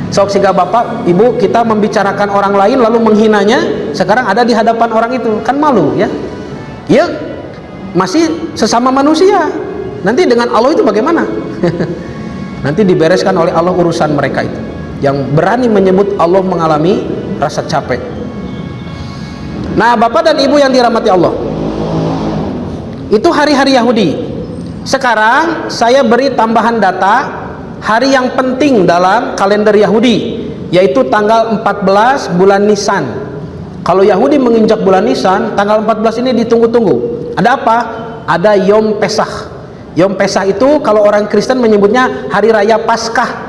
Sok siga bapak, ibu, kita membicarakan orang lain lalu menghinanya, sekarang ada di hadapan orang itu, kan malu ya. Ya, masih sesama manusia. Nanti dengan Allah itu bagaimana? Nanti dibereskan oleh Allah urusan mereka itu. Yang berani menyebut Allah mengalami rasa capek. Nah, bapak dan ibu yang dirahmati Allah, itu hari-hari Yahudi. Sekarang saya beri tambahan data hari yang penting dalam kalender Yahudi, yaitu tanggal 14 bulan Nisan. Kalau Yahudi menginjak bulan Nisan, tanggal 14 ini ditunggu-tunggu. Ada apa? Ada Yom Pesach. Yom Pesach itu kalau orang Kristen menyebutnya hari raya Paskah.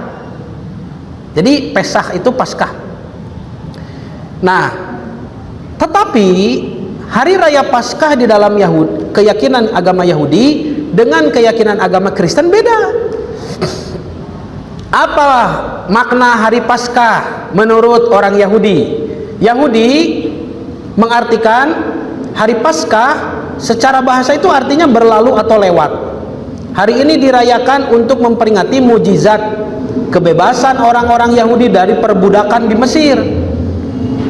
Jadi Pesach itu Paskah. Nah, tetapi hari raya Paskah di dalam keyakinan agama Yahudi dengan keyakinan agama Kristen beda. Apa makna hari Paskah menurut orang Yahudi? Yahudi mengartikan hari Paskah secara bahasa itu artinya berlalu atau lewat. Hari ini dirayakan untuk memperingati mujizat kebebasan orang-orang Yahudi dari perbudakan di Mesir.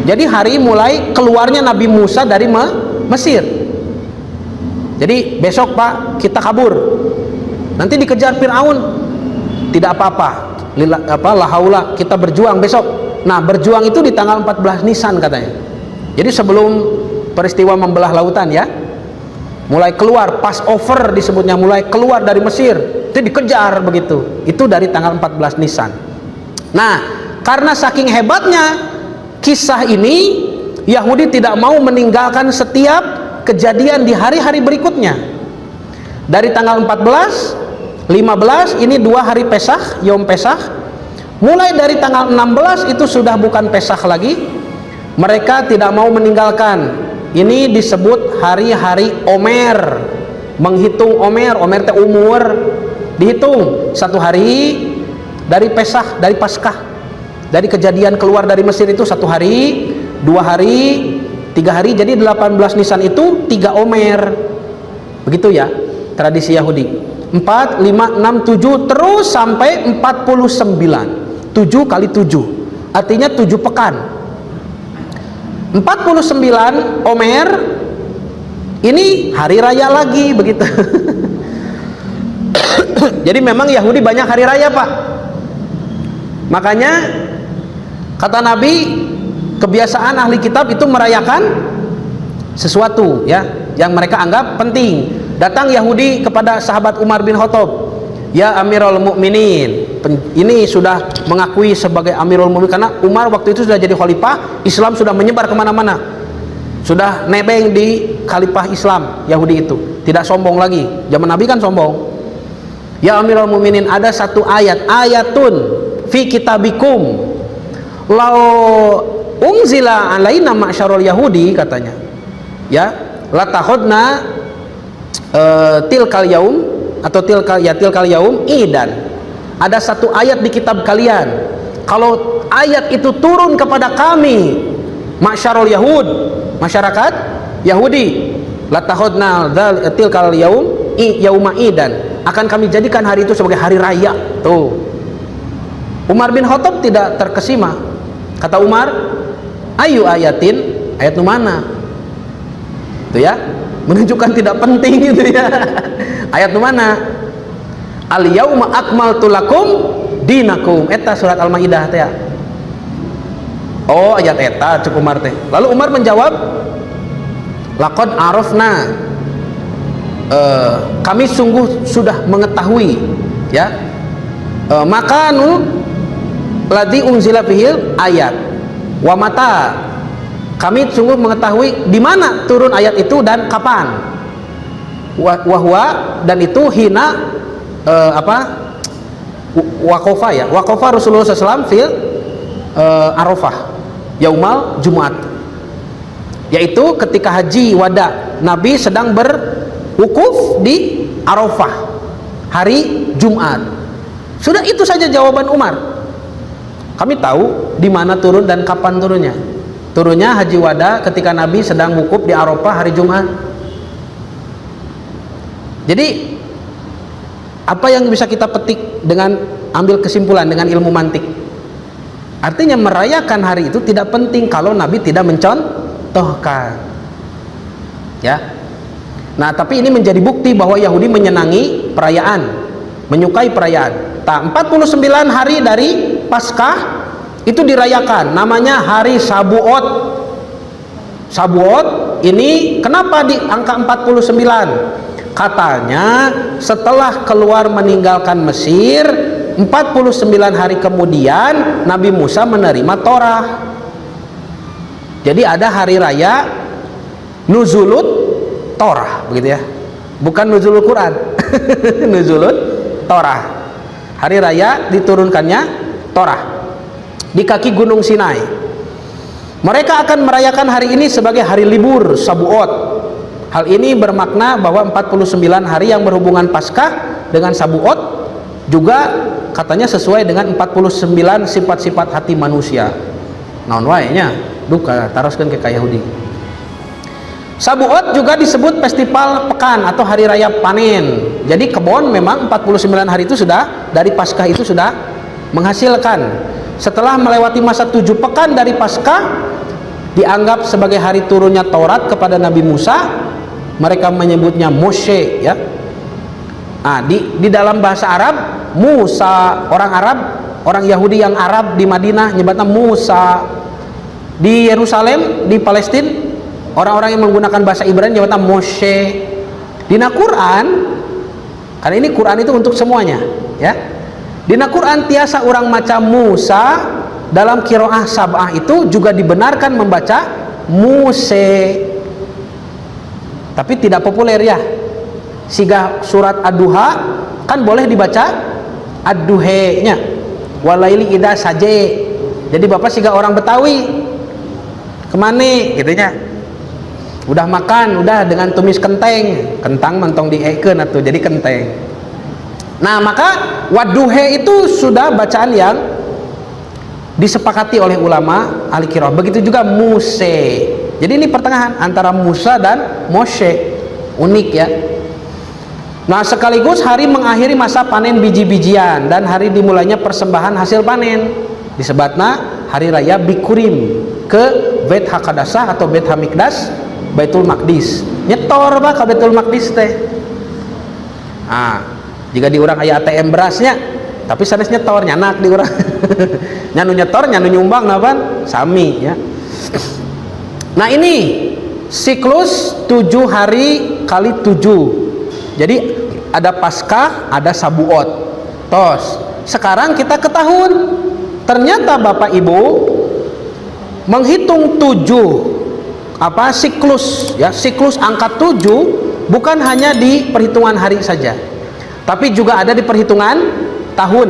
Jadi hari mulai keluarnya Nabi Musa dari Mesir. Jadi besok Pak kita kabur, nanti dikejar Fir'aun, tidak apa-apa, la haula, kita berjuang besok. Nah, berjuang itu di tanggal 14 Nisan katanya. Jadi sebelum peristiwa membelah lautan ya, mulai keluar, Passover disebutnya, mulai keluar dari Mesir, itu dikejar begitu. Itu dari tanggal 14 Nisan. Nah, karena saking hebatnya kisah ini, Yahudi tidak mau meninggalkan setiap kejadian di hari-hari berikutnya. Dari tanggal 14, 15 ini 2 hari Pesach, Yom Pesach. Mulai dari tanggal 16 itu sudah bukan Pesach lagi. Mereka tidak mau meninggalkan. Ini disebut hari-hari Omer. Menghitung Omer teh umur, dihitung 1 hari dari Pesach, dari Paskah, dari kejadian keluar dari Mesir itu 1 hari, 2 hari, 3 hari. Jadi 18 Nisan itu 3 Omer. Begitu ya tradisi Yahudi. 4, 5, 6, 7 terus sampai 49. 7 kali 7 artinya 7 pekan. 49 Omer ini hari raya lagi begitu. Jadi memang Yahudi banyak hari raya Pak. Makanya kata Nabi, kebiasaan ahli kitab itu merayakan sesuatu ya yang mereka anggap penting. Datang Yahudi kepada sahabat Umar bin Khattab, ya Amirul Mukminin. Ini sudah mengakui sebagai Amirul Mukminin karena Umar waktu itu sudah jadi khalifah, Islam sudah menyebar kemana-mana, sudah nebeng di khalifah Islam Yahudi itu, tidak sombong lagi. Zaman Nabi kan sombong. Ya Amirul Mukminin, ada satu ayatun fi kitabikum lau unzila alaina ma'syarul yahudi, katanya ya, latahodna tilkal yaum atau tilkal yaum idan. Ada satu ayat di kitab kalian, kalau ayat itu turun kepada kami ma'syarul yahud, masyarakat Yahudi, latahodna tilkal yaum yauma idan, akan kami jadikan hari itu sebagai hari raya. Tuh, Umar bin Khattab tidak terkesima. Kata Umar, ayu ayatin, ayat nu mana? Itu ya, menunjukkan tidak penting gitu ya. Ayat nu mana? Al yauma akmaltu lakum dinakum. Eta surat Al-Maidah teh. Oh, ayat eta cuk Umar teh. Lalu Umar menjawab, laqad arafna, kami sungguh sudah mengetahui ya, makanu ladzi unzila bihil ayat wa mata, kami sungguh mengetahui di mana turun ayat itu dan kapan. Wahwa, dan itu hina waqafa ya, waqafa Rasulullah SAW fil Arafah yaumal Jumat, yaitu ketika haji wada, Nabi sedang berwukuf di Arafah hari Jumat. Sudah itu saja jawaban Umar. Kami tahu di mana turun dan kapan turunnya. Turunnya haji wada ketika Nabi sedang wukuf di Arafah hari Jumat. Jadi apa yang bisa kita petik dengan ambil kesimpulan dengan ilmu mantik? Artinya merayakan hari itu tidak penting kalau Nabi tidak mencontohkan. Ya. Nah, tapi ini menjadi bukti bahwa Yahudi menyenangi perayaan, menyukai perayaan. 49 hari dari Paskah itu dirayakan, namanya hari Sabuot. Sabuot ini kenapa di angka 49? Katanya setelah keluar meninggalkan Mesir 49 hari kemudian Nabi Musa menerima Torah. Jadi ada hari raya Nuzulut Torah, begitu ya, bukan Nuzulul Quran. Nuzulut Torah, hari raya diturunkannya Torah di kaki Gunung Sinai. Mereka akan merayakan hari ini sebagai hari libur Sabuot. Hal ini bermakna bahwa 49 hari yang berhubungan Paskah dengan Sabuot juga katanya sesuai dengan 49 sifat-sifat hati manusia. Naon wae nya duka taroskeun ke Yahudi. Sabuot juga disebut festival pekan atau hari raya panen. Jadi kebon memang 49 hari itu sudah, dari Paskah itu sudah menghasilkan. Setelah melewati masa 7 pekan dari Paskah, dianggap sebagai hari turunnya Taurat kepada Nabi Musa. Mereka menyebutnya Moshe ya. Nah, di dalam bahasa Arab, Musa, orang Arab, orang Yahudi yang Arab di Madinah nyebutnya Musa. Di Yerusalem, di Palestina, orang-orang yang menggunakan bahasa Ibrani nyebutnya Moshe. Dina Quran, karena ini Quran itu untuk semuanya ya. Dina Quran tiasa orang maca Musa, dalam qiraah sab'ah itu juga dibenarkan membaca Muse. Tapi tidak populer ya. Siga surat Ad-Duha kan boleh dibaca Ad-Duhe nya. Walaili idza saje. Jadi Bapak siga orang Betawi. Kemana gitunya? Udah makan, udah dengan tumis kenteng, kentang mentong diekeun atuh jadi kenteng. Nah, maka Wadduhe itu sudah bacaan yang disepakati oleh ulama ahli qiraah. Begitu juga Muse. Jadi ini pertengahan antara Musa dan Moshe. Unik ya. Nah, sekaligus hari mengakhiri masa panen biji-bijian dan hari dimulainya persembahan hasil panen. Disebutna hari raya Bikurim ke Bait Hakadasah atau Bait Hamikdas, Baitul Maqdis. Nyetor bah ke Baitul Maqdis teh. Ah, jika di urang aya ATM berasnya, tapi sanes nyetor nyanak di urang. Nyanu nyetor, nyanu nyumbang napan? Sami ya. Nah, ini siklus 7 hari kali 7. Jadi ada Paskah, ada Sabuot. Tos. Sekarang kita ke tahun. Ternyata Bapak Ibu menghitung 7 siklus ya, siklus angka 7 bukan hanya di perhitungan hari saja, tapi juga ada di perhitungan tahun.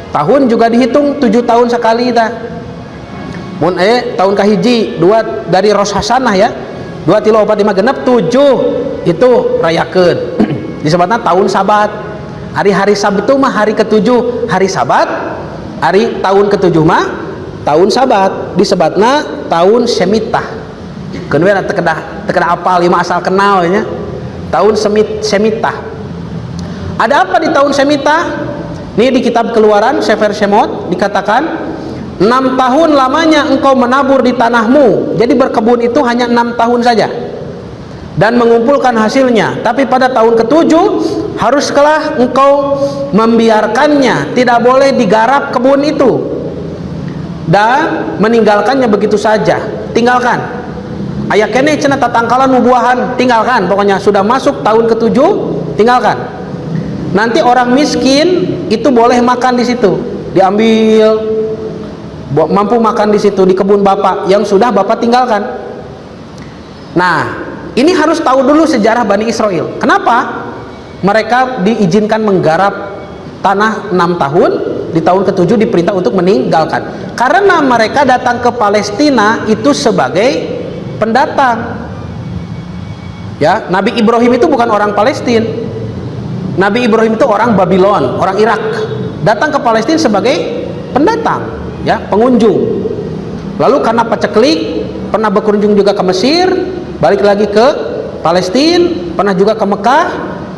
Tahun juga dihitung 7 tahun sekali dah. Mun tahun kahiji 2 dari Ros Hasanah ya. 2 3 4 5 genep 7 itu rayakeun. Disebutna tahun Sabat. Hari-hari Sabtu mah hari ke-7 hari Sabat. Hari tahun ke-7 mah tahun Sabat. Disebutna tahun Shemitah. Keun we teu kedah apal lima asal kenal nya. Tahun Shemitah. Ada apa di tahun Shemitah? Ini di kitab Keluaran Sefer Shemot dikatakan 6 tahun lamanya engkau menabur di tanahmu. Jadi berkebun itu hanya 6 tahun saja dan mengumpulkan hasilnya. Tapi pada tahun ke-7 haruskah engkau membiarkannya, tidak boleh digarap kebun itu dan meninggalkannya begitu saja. Tinggalkan. Aya kene cenah tatangkalan buah-buahan, tinggalkan. Pokoknya sudah masuk tahun ke-7, tinggalkan. Nanti orang miskin itu boleh makan di situ, diambil, mampu makan di situ di kebun bapak yang sudah bapak tinggalkan. Nah, ini harus tahu dulu sejarah Bani Israel. Kenapa mereka diizinkan menggarap tanah 6 tahun, di tahun ke-7 diperintah untuk meninggalkan? Karena mereka datang ke Palestina itu sebagai pendatang. Ya, Nabi Ibrahim itu bukan orang Palestina. Nabi Ibrahim itu orang Babylon, orang Irak. Datang ke Palestina sebagai pendatang, ya, pengunjung. Lalu karena paceklik, pernah berkunjung juga ke Mesir, balik lagi ke Palestina, pernah juga ke Mekah,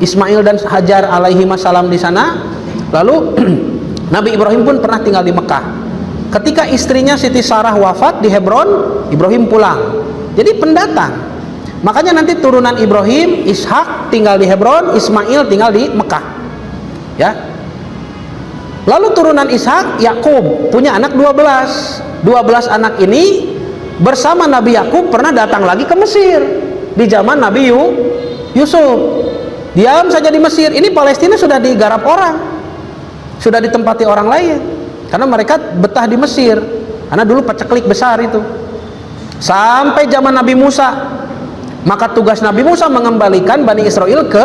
Ismail dan Hajar alaihi wassalam di sana. Lalu Nabi Ibrahim pun pernah tinggal di Mekah. Ketika istrinya Siti Sarah wafat di Hebron, Ibrahim pulang. Jadi pendatang. Makanya nanti turunan Ibrahim, Ishak tinggal di Hebron, Ismail tinggal di Mekah. Ya. Lalu turunan Ishak, Yakub punya anak 12. 12 anak ini bersama Nabi Yakub pernah datang lagi ke Mesir di zaman Nabi Yusuf. Diam saja di Mesir. Ini Palestina sudah digarap orang, sudah ditempati orang lain, karena mereka betah di Mesir. Karena dulu paceklik besar itu. Sampai zaman Nabi Musa. Maka tugas Nabi Musa mengembalikan Bani Israel ke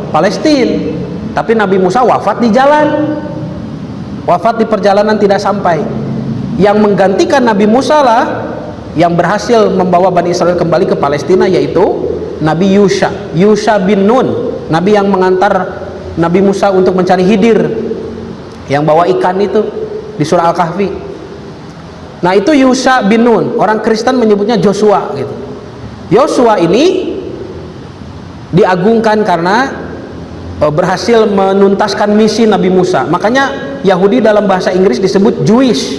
Palestina. Tapi Nabi Musa wafat di jalan. Wafat di perjalanan tidak sampai. Yang menggantikan Nabi Musa lah yang berhasil membawa Bani Israel kembali ke Palestina, yaitu Nabi Yusha bin Nun. Nabi yang mengantar Nabi Musa untuk mencari Hidir, yang bawa ikan itu di surah Al-Kahfi. Nah, itu Yusha bin Nun. Orang Kristen menyebutnya Joshua gitu. Yosua ini diagungkan karena berhasil menuntaskan misi Nabi Musa. Makanya Yahudi dalam bahasa Inggris disebut Jewish,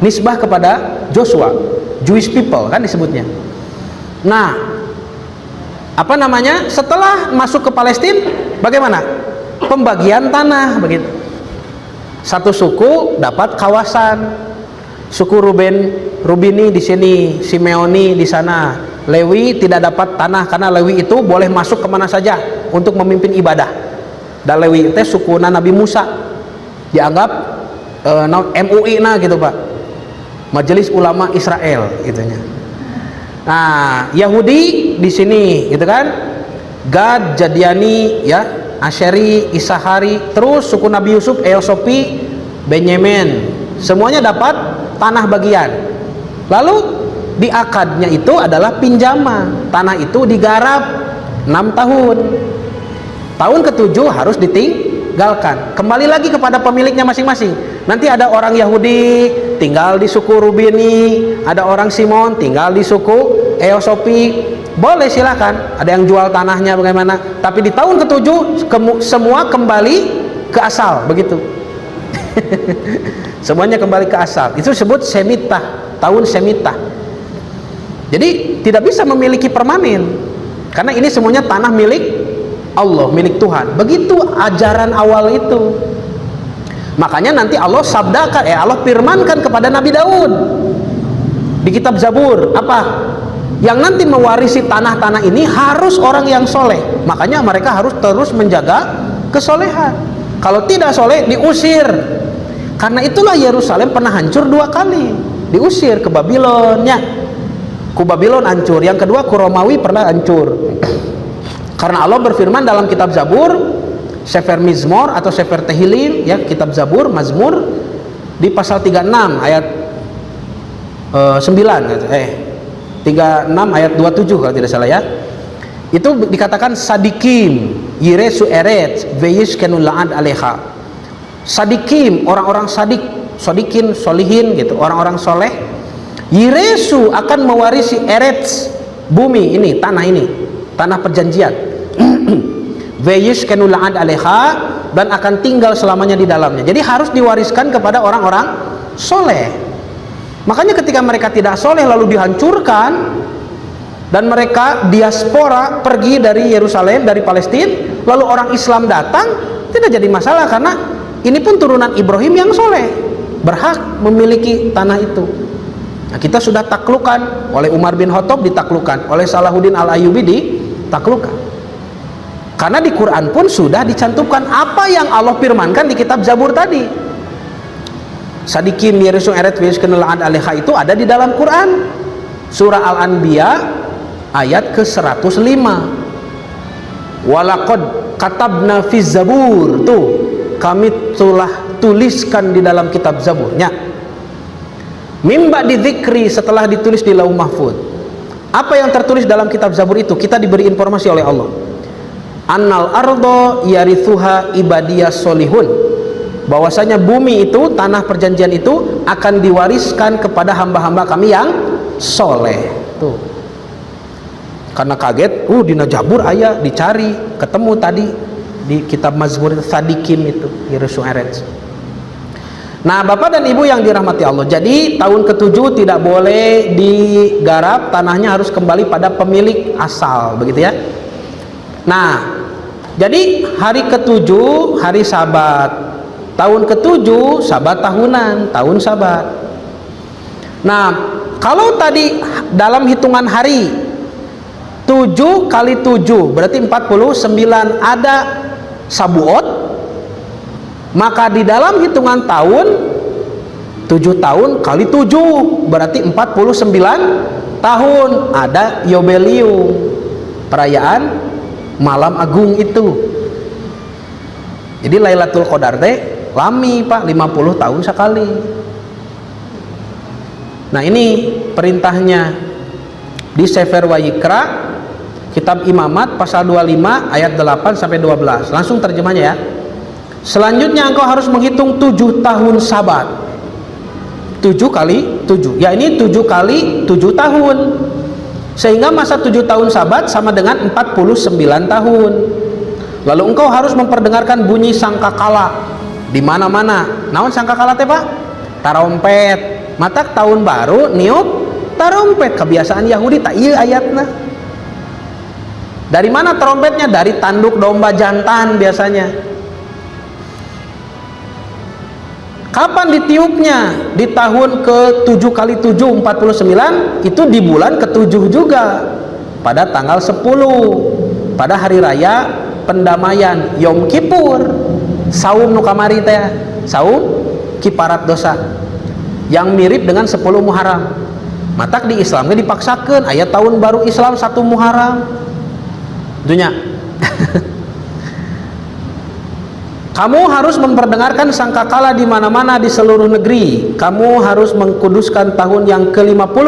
nisbah kepada Joshua, Jewish people kan disebutnya. Nah, apa namanya, setelah masuk ke Palestina bagaimana pembagian tanah begitu? Satu suku dapat kawasan, suku Rubini di sini, Simeoni di sana. Lewi tidak dapat tanah karena Lewi itu boleh masuk kemana saja untuk memimpin ibadah. Dan Lewi itu sukuna Nabi Musa, dianggap MUI nah gitu Pak, Majelis Ulama Israel gitunya. Nah, Yahudi di sini gitu kan, Gad, Jadiani, ya, Asyeri, Isahari, terus suku Nabi Yusuf, Elsopi, Benyamin, semuanya dapat tanah bagian. Lalu di akadnya itu adalah pinjaman. Tanah itu digarap 6 tahun. Tahun ke-7 harus ditinggalkan. Kembali lagi kepada pemiliknya masing-masing. Nanti ada orang Yahudi tinggal di suku Rubini, ada orang Simon tinggal di suku Eosopi. Boleh silakan. Ada yang jual tanahnya bagaimana. Tapi di tahun ke-7 semua kembali ke asal, begitu. Semuanya kembali ke asal. Itu disebut Shemitah, tahun Shemitah. Jadi tidak bisa memiliki permanen, karena ini semuanya tanah milik Allah, milik Tuhan. Begitu ajaran awal itu. Makanya nanti Allah sabdakan, Allah firmankan kepada Nabi Daud di kitab Zabur, apa? yang nanti mewarisi tanah-tanah ini harus orang yang soleh. Makanya mereka harus terus menjaga kesolehan. Kalau tidak soleh diusir. Karena itulah Yerusalem pernah hancur 2 kali. Diusir ke Babylon ya. Ku Babylon hancur. Yang kedua ku Romawi pernah hancur. Karena Allah berfirman dalam kitab Zabur, Sefer Mizmor atau Sefer Tehillim ya, kitab Zabur, Mazmur, di pasal 36 ayat 36 ayat 27 kalau tidak salah ya. Itu dikatakan sadikim yiresu eret veyish kenula'ad aleha. Sadikim, orang-orang sadik, sodikin, solihin gitu, orang-orang soleh, yiresu akan mewarisi eret, bumi ini, tanah perjanjian. Veyish kenula'ad aleha, dan akan tinggal selamanya di dalamnya. Jadi harus diwariskan kepada orang-orang soleh. Makanya ketika mereka tidak soleh lalu dihancurkan dan mereka diaspora pergi dari Yerusalem, dari Palestina, lalu orang Islam datang, tidak jadi masalah karena ini pun turunan Ibrahim yang soleh, berhak memiliki tanah itu. Nah, kita sudah taklukkan, oleh Umar bin Khattab ditaklukkan, oleh Salahuddin Al-Ayyubi ditaklukkan. Karena di Quran pun sudah dicantumkan apa yang Allah firmankan di kitab Zabur tadi. Sadikim yarisu eret wis kenala'ad aleha itu ada di dalam Quran. Surah Al-Anbiya ayat ke-105. Walaqad katabna fi Zabur, tuh kami telah tuliskan di dalam kitab Zaburnya. Mimba dzikri, setelah ditulis di Lauh Mahfuz. Apa yang tertulis dalam kitab Zabur itu? Kita diberi informasi oleh Allah. Annal ardo yarithuha ibadiyas solihun, bahwasanya bumi itu, tanah perjanjian itu akan diwariskan kepada hamba-hamba kami yang soleh. Tuh, karena kaget, dina Zabur ayah dicari, ketemu tadi di kitab Mazmur Sadikim itu Yerusu Eretz. Nah, Bapak dan Ibu yang dirahmati Allah, jadi tahun ke-7 tidak boleh digarap, tanahnya harus kembali pada pemilik asal, begitu ya. Nah, jadi hari ke-7 hari Sabat, tahun ke-7 Sabat tahunan, tahun Sabat. Nah, kalau tadi dalam hitungan hari 7 kali 7 berarti 49 ada Sabuot, maka di dalam hitungan tahun 7 tahun kali 7 berarti 49 tahun ada Yobelium, perayaan malam agung itu. Jadi Lailatul Qadar teh lami Pak, 50 tahun sekali. Nah, ini perintahnya di Sefer Wayikra, kitab Imamat pasal 25 ayat 8 sampai 12. Langsung terjemahnya ya. Selanjutnya engkau harus menghitung 7 tahun Sabat. 7 kali 7. Ya, ini 7 kali 7 tahun. Sehingga masa 7 tahun Sabat sama dengan 49 tahun. Lalu engkau harus memperdengarkan bunyi sangkakala di mana-mana. Naon sangkakala teh Pak? Tarompet. Mata tahun baru niup tarompet, kebiasaan Yahudi tak ieu ayatna. Dari mana trompetnya? Dari tanduk domba jantan biasanya. Kapan ditiupnya? Di tahun ke-7 kali 7 49, itu di bulan ke-7 juga, pada tanggal 10, pada hari raya pendamaian Yom Kippur, saum nu kamari teh, saum kiparat dosa, yang mirip dengan 10 Muharram. Matak di Islamnya dipaksakan ayat tahun baru Islam 1 Muharram dunya. Kamu harus memperdengarkan sangkakala di mana-mana di seluruh negeri. Kamu harus mengkuduskan tahun yang ke-50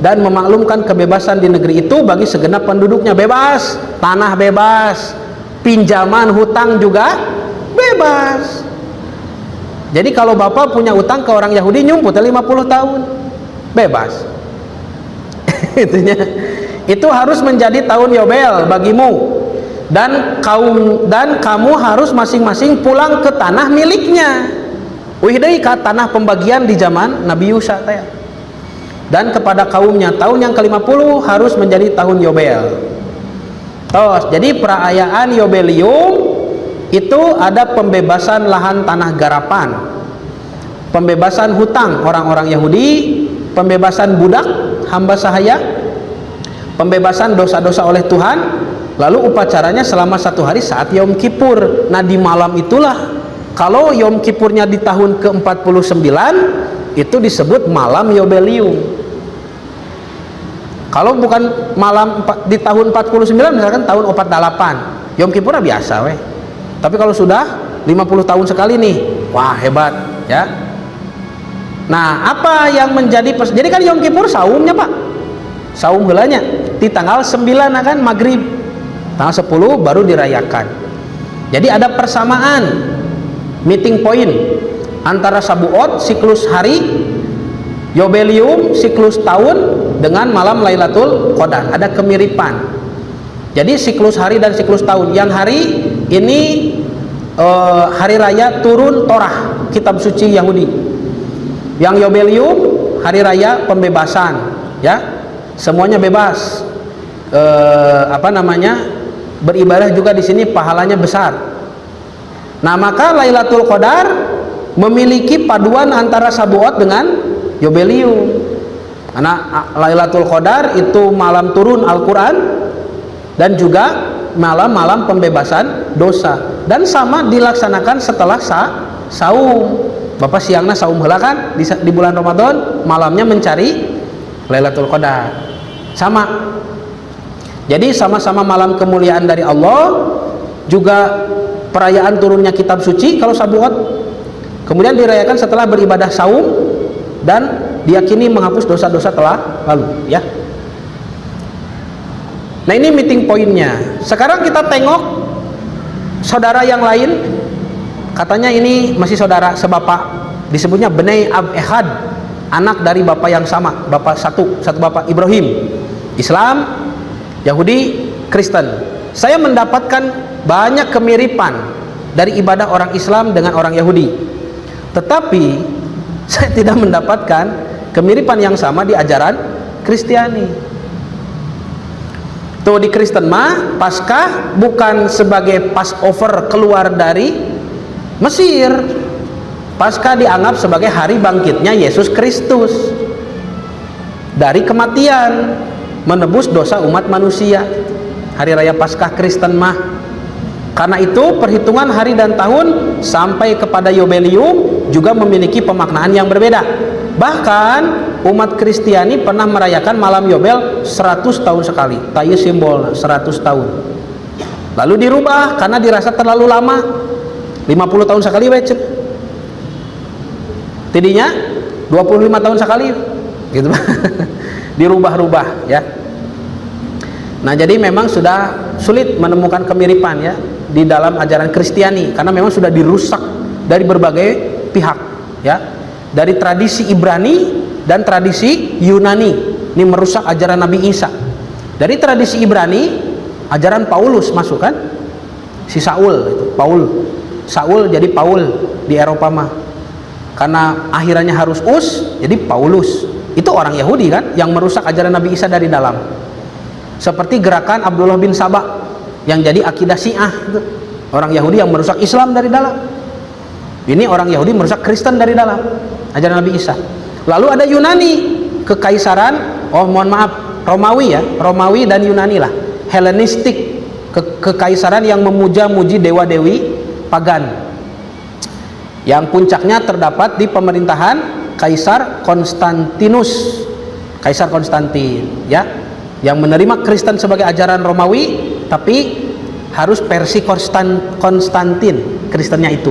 dan memaklumkan kebebasan di negeri itu bagi segenap penduduknya. Bebas, tanah bebas, pinjaman hutang juga bebas. Jadi kalau Bapak punya utang ke orang Yahudi nyumput 50 tahun, bebas. Itunya. Itu harus menjadi tahun Yobel bagimu. Dan kamu harus masing-masing pulang ke tanah miliknya. Wih deui ka tanah pembagian di zaman Nabi Yusa teh. Dan kepada kaumnya tahun yang ke-50 harus menjadi tahun Yobel. Terus, jadi perayaan Yobelium itu ada pembebasan lahan tanah garapan, pembebasan hutang orang-orang Yahudi, pembebasan budak hamba sahaya, pembebasan dosa-dosa oleh Tuhan. Lalu upacaranya selama 1 hari saat Yom Kippur. Nah di malam itulah, kalau Yom Kippurnya di tahun ke-49 itu disebut malam Yobelium. Kalau bukan malam di tahun 49, misalkan tahun 48, Yom Kippur biasa weh. Tapi kalau sudah 50 tahun sekali nih, wah hebat ya. Nah apa yang menjadi jadi kan Yom Kippur saumnya Pak, saum heulanya di tanggal 9 kan maghrib, tanggal 10 baru dirayakan. Jadi ada persamaan meeting point antara Sabuot siklus hari, Yobelium siklus tahun, dengan malam Lailatul Qadar. Ada kemiripan. Jadi siklus hari dan siklus tahun. Yang hari ini hari raya turun Torah, kitab suci Yahudi. Yang Yobelium hari raya pembebasan, ya, semuanya bebas. Beribadah juga di sini pahalanya besar. Nah maka Lailatul Qadar memiliki paduan antara Sabuot dengan Yobelium. Karena Lailatul Qadar itu malam turun Al-Quran dan juga malam-malam pembebasan dosa, dan sama dilaksanakan setelah saum. Bapak siangnya saum heula kan di bulan Ramadan, malamnya mencari Lailatul Qadar. Sama. Jadi sama-sama malam kemuliaan dari Allah, juga perayaan turunnya kitab suci kalau Sabuot. Kemudian dirayakan setelah beribadah saum dan diyakini menghapus dosa-dosa telah lalu, ya. Nah ini meeting pointnya. Sekarang kita tengok saudara yang lain. Katanya ini masih saudara sebapak, disebutnya Bnei Ab Ehad, anak dari bapak yang sama, bapak satu bapak, Ibrahim. Islam, Yahudi, Kristen. Saya mendapatkan banyak kemiripan dari ibadah orang Islam dengan orang Yahudi, tetapi saya tidak mendapatkan kemiripan yang sama di ajaran Kristiani. Tuh di Kristen mah Paskah bukan sebagai Passover keluar dari Mesir. Paskah dianggap sebagai hari bangkitnya Yesus Kristus dari kematian, menebus dosa umat manusia. Hari raya Paskah Kristen mah. Karena itu perhitungan hari dan tahun sampai kepada Yobelium juga memiliki pemaknaan yang berbeda. Bahkan umat Kristiani pernah merayakan malam Yobel 100 tahun sekali. Tayu simbol 100 tahun. Lalu dirubah karena dirasa terlalu lama. 50 tahun sekali wecet. Tidinya 25 tahun sekali gitu. Dirubah-rubah ya. Nah, jadi memang sudah sulit menemukan kemiripan ya di dalam ajaran Kristiani karena memang sudah dirusak dari berbagai pihak ya. Dari tradisi Ibrani dan tradisi Yunani. Ini merusak ajaran Nabi Isa. Dari tradisi Ibrani, ajaran Paulus masuk kan? Si Saul itu, Saul jadi Paul di Eropa mah. Karena akhirannya harus jadi Paulus. Itu orang Yahudi kan yang merusak ajaran Nabi Isa dari dalam. Seperti gerakan Abdullah bin Sabah yang jadi akidah Syiah itu. Orang Yahudi yang merusak Islam dari dalam. Ini orang Yahudi merusak Kristen dari dalam ajaran Nabi Isa. Lalu ada Yunani, kekaisaran, Romawi ya, Romawi dan Yunani lah. Helenistik, kekaisaran yang memuja-muji dewa-dewi pagan, yang puncaknya terdapat di pemerintahan Kaisar Konstantinus, Kaisar Konstantin ya, yang menerima Kristen sebagai ajaran Romawi, tapi harus versi Konstantin Kristennya itu.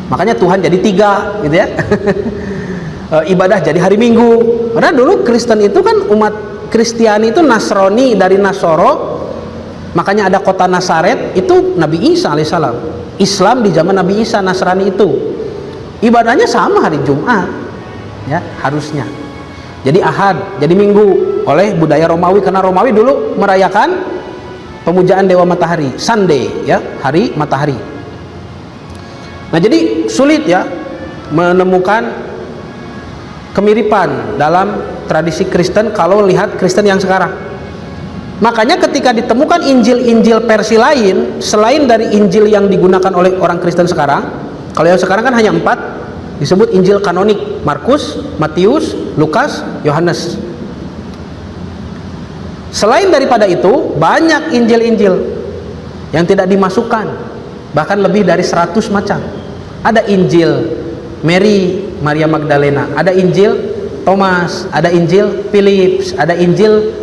Makanya Tuhan jadi 3 gitu ya. Ibadah jadi hari Minggu. Karena dulu Kristen itu kan umat Kristiani itu Nasrani dari Nasoro. Makanya ada kota Nazaret itu Nabi Isa alaihissalam. Islam di zaman Nabi Isa, Nasrani itu ibadahnya sama hari Jumat ya harusnya. Jadi Ahad, jadi Minggu oleh budaya Romawi, karena Romawi dulu merayakan pemujaan dewa matahari, Sunday ya, hari matahari. Nah, jadi sulit ya menemukan kemiripan dalam tradisi Kristen kalau lihat Kristen yang sekarang. Makanya ketika ditemukan Injil-Injil versi lain selain dari Injil yang digunakan oleh orang Kristen sekarang, kalau yang sekarang kan hanya 4 disebut Injil kanonik: Markus, Matius, Lukas, Yohanes. Selain daripada itu, banyak Injil-Injil yang tidak dimasukkan, bahkan lebih dari 100 macam. Ada Injil Mary, Maria Magdalena, ada Injil Thomas, ada Injil Philips, ada Injil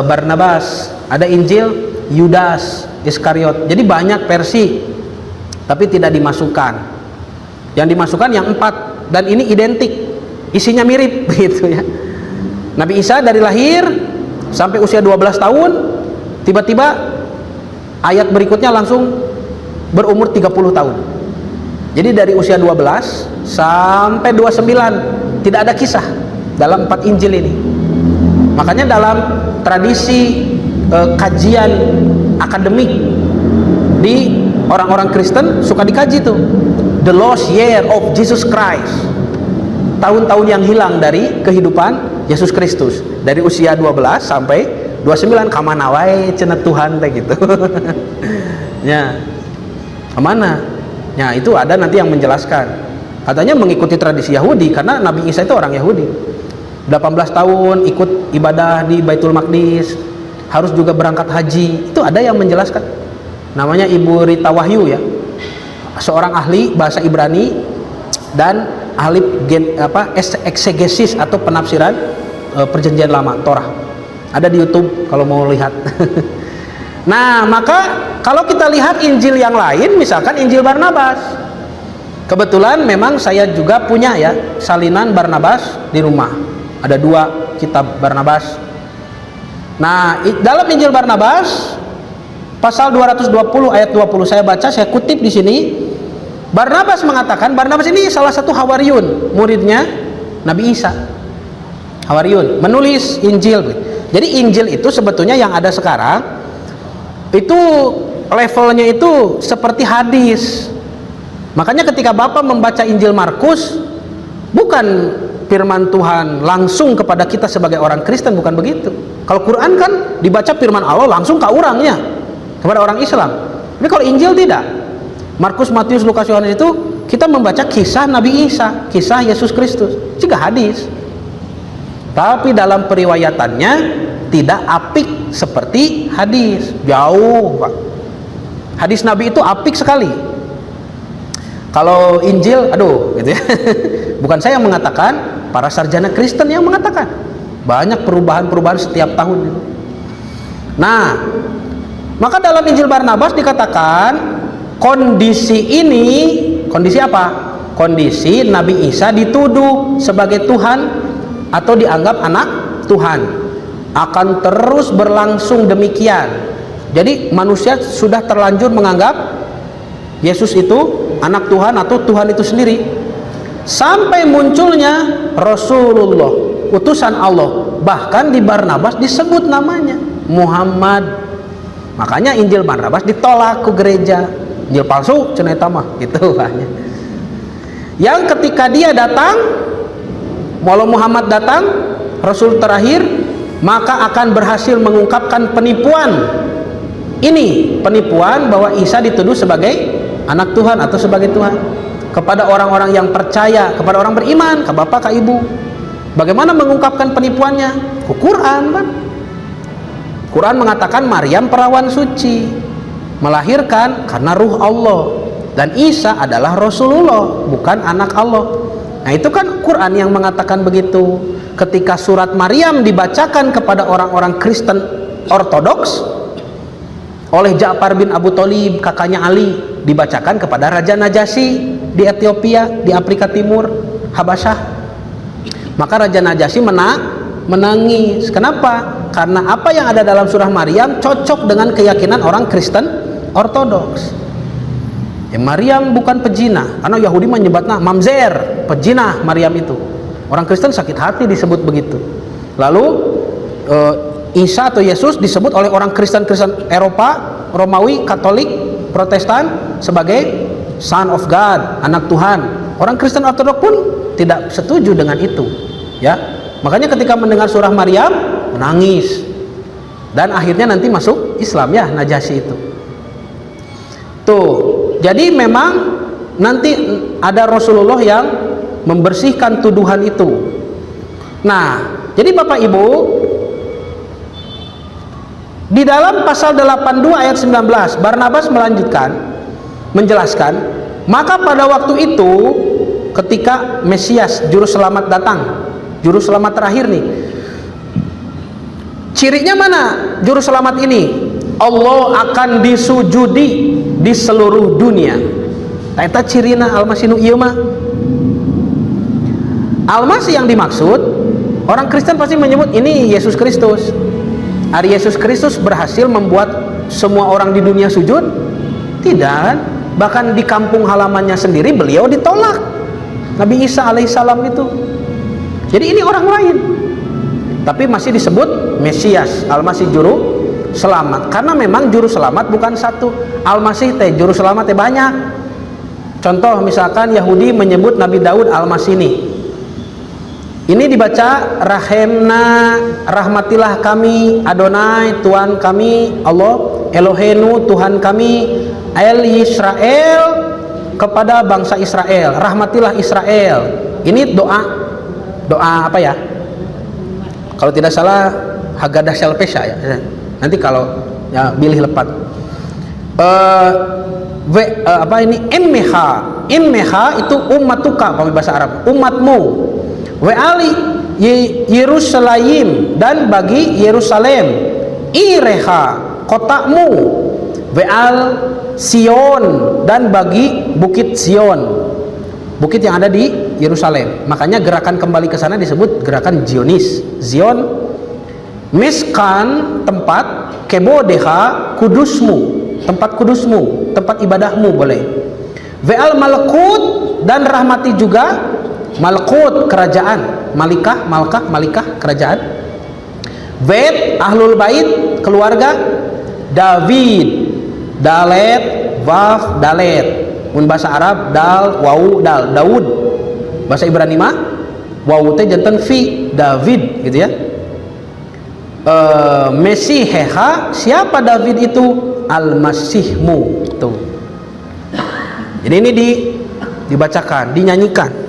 Barnabas, ada Injil Yudas Iskariot. Jadi banyak versi, tapi tidak dimasukkan. Yang dimasukkan yang 4, dan ini identik, isinya mirip begitu ya. Nabi Isa dari lahir sampai usia 12 tahun, tiba-tiba ayat berikutnya langsung berumur 30 tahun. Jadi dari usia 12 sampai 29 tidak ada kisah dalam 4 Injil ini. Makanya dalam tradisi kajian akademik di orang-orang Kristen suka dikaji tuh, the lost year of Jesus Christ, tahun-tahun yang hilang dari kehidupan Yesus Kristus, dari usia 12 sampai 29. Kamana wae cenah Tuhan teh gitu. Ya. Kemana? Ya, itu ada nanti yang menjelaskan. Katanya mengikuti tradisi Yahudi karena Nabi Isa itu orang Yahudi. 18 tahun ikut ibadah di Baitul Maqdis, harus juga berangkat haji. Itu ada yang menjelaskan. Namanya Ibu Rita Wahyu ya. Seorang ahli bahasa Ibrani dan ahli eksegesis atau penafsiran perjanjian lama, Torah. Ada di YouTube kalau mau lihat. Nah, maka kalau kita lihat Injil yang lain, misalkan Injil Barnabas. Kebetulan memang saya juga punya ya salinan Barnabas di rumah. Ada 2 kitab Barnabas. Nah, dalam Injil Barnabas pasal 220 ayat 20 saya baca, saya kutip di sini. Barnabas mengatakan, Barnabas ini salah satu Hawariun, muridnya Nabi Isa. Hawariun menulis Injil. Jadi Injil itu sebetulnya yang ada sekarang itu levelnya itu seperti hadis. Makanya ketika Bapak membaca Injil Markus, bukan firman Tuhan langsung kepada kita sebagai orang Kristen, bukan begitu. Kalau Quran kan dibaca firman Allah langsung ke orangnya, kepada orang Islam. Tapi kalau Injil tidak. Markus, Matius, Lukas, Yohanes itu kita membaca kisah Nabi Isa, kisah Yesus Kristus, juga hadis. Tapi dalam periwayatannya tidak apik seperti hadis, jauh Pak. Hadis Nabi itu apik sekali. Kalau Injil, aduh gitu ya. Bukan saya yang mengatakan, para sarjana Kristen yang mengatakan. Banyak perubahan-perubahan setiap tahun. Nah, maka dalam Injil Barnabas dikatakan kondisi ini, kondisi apa? Kondisi Nabi Isa dituduh sebagai Tuhan atau dianggap anak Tuhan, akan terus berlangsung demikian. Jadi manusia sudah terlanjur menganggap Yesus itu anak Tuhan atau Tuhan itu sendiri, sampai munculnya Rasulullah, utusan Allah. Bahkan di Barnabas disebut namanya Muhammad. Makanya Injil Barnabas ditolak ke gereja. Injil palsu cenah eta mah gitu banyak. Yang ketika dia datang, walau Muhammad datang, Rasul terakhir, maka akan berhasil mengungkapkan penipuan ini, penipuan bahwa Isa dituduh sebagai anak Tuhan atau sebagai Tuhan kepada orang-orang yang percaya, kepada orang beriman, ke bapak, ke ibu. Bagaimana mengungkapkan penipuannya? Quran kan? Quran mengatakan Maryam perawan suci, melahirkan karena ruh Allah, dan Isa adalah Rasulullah, bukan anak Allah. Nah itu kan Quran yang mengatakan begitu. Ketika surat Maryam dibacakan kepada orang-orang Kristen Ortodoks oleh Ja'far bin Abu Thalib, kakaknya Ali, dibacakan kepada Raja Najasyi di Ethiopia, di Afrika Timur, Habasyah. Maka Raja Najasyi menangis. Kenapa? Karena apa yang ada dalam surah Maryam cocok dengan keyakinan orang Kristen Ortodoks. Ya, Maryam bukan pejinah, karena Yahudi menyebutnya mamzer, pejinah Maryam itu. Orang Kristen sakit hati disebut begitu. Lalu Isa atau Yesus disebut oleh orang Kristen-Kristen Eropa, Romawi, Katolik, Protestan sebagai Son of God, anak Tuhan. Orang Kristen Ortodoks pun tidak setuju dengan itu. Ya, makanya ketika mendengar surah Maryam menangis, dan akhirnya nanti masuk Islam ya Najasyi itu. Tuh, jadi memang nanti ada Rasulullah yang membersihkan tuduhan itu. Nah, jadi Bapak Ibu, Di dalam pasal 82 ayat 19, Barnabas menjelaskan, maka pada waktu itu ketika Mesias juru selamat datang, juru selamat terakhir nih, cirinya mana juru selamat ini? Allah akan disujudi di seluruh dunia. Eta cirina Al-Masih nu ieu mah. Al-Masih yang dimaksud, orang Kristen pasti menyebut ini Yesus Kristus. Ari Yesus Kristus berhasil membuat semua orang di dunia sujud? Tidak. Bahkan di kampung halamannya sendiri beliau ditolak. Nabi Isa alaihissalam itu. Jadi ini orang lain. Tapi masih disebut Mesias, Al-Masih juru selamat. Karena memang juru selamat bukan satu. Al-Masih teh juru selamat teh banyak. Contoh misalkan Yahudi menyebut Nabi Daud Al-Masih nih. Ini dibaca rahemna, rahmatilah kami Adonai Tuhan kami Allah Elohenu Tuhan kami El Yisrael, kepada bangsa Israel, rahmatilah Israel. Ini doa apa ya? Kalau tidak salah Haggadah Selpesha ya. Nanti kalau ya pilih lepat. Apa ini? Immeha itu ummatuka kalau bahasa Arab, umatmu. We'ali Yerusalem, dan bagi Yerusalem, Ireha kotamu, We'al Sion, dan bagi bukit Sion, bukit yang ada di Yerusalem. Makanya gerakan kembali ke sana disebut gerakan Zionis. Zion, Miskan tempat, Kebodeha kudusmu, tempat kudusmu, tempat ibadahmu boleh. We'al Malkut, dan rahmati juga Malkut kerajaan, Malikah kerajaan. Bait Ahlul Bait keluarga David, Dalet Waf Dalet. Mun bahasa Arab dal wau dal Daud. Bahasa Ibrani mah wau teh janten fi David gitu ya. Mesiheha, siapa David itu? Al-Masihmu tuh. Jadi ini dibacakan, dinyanyikan.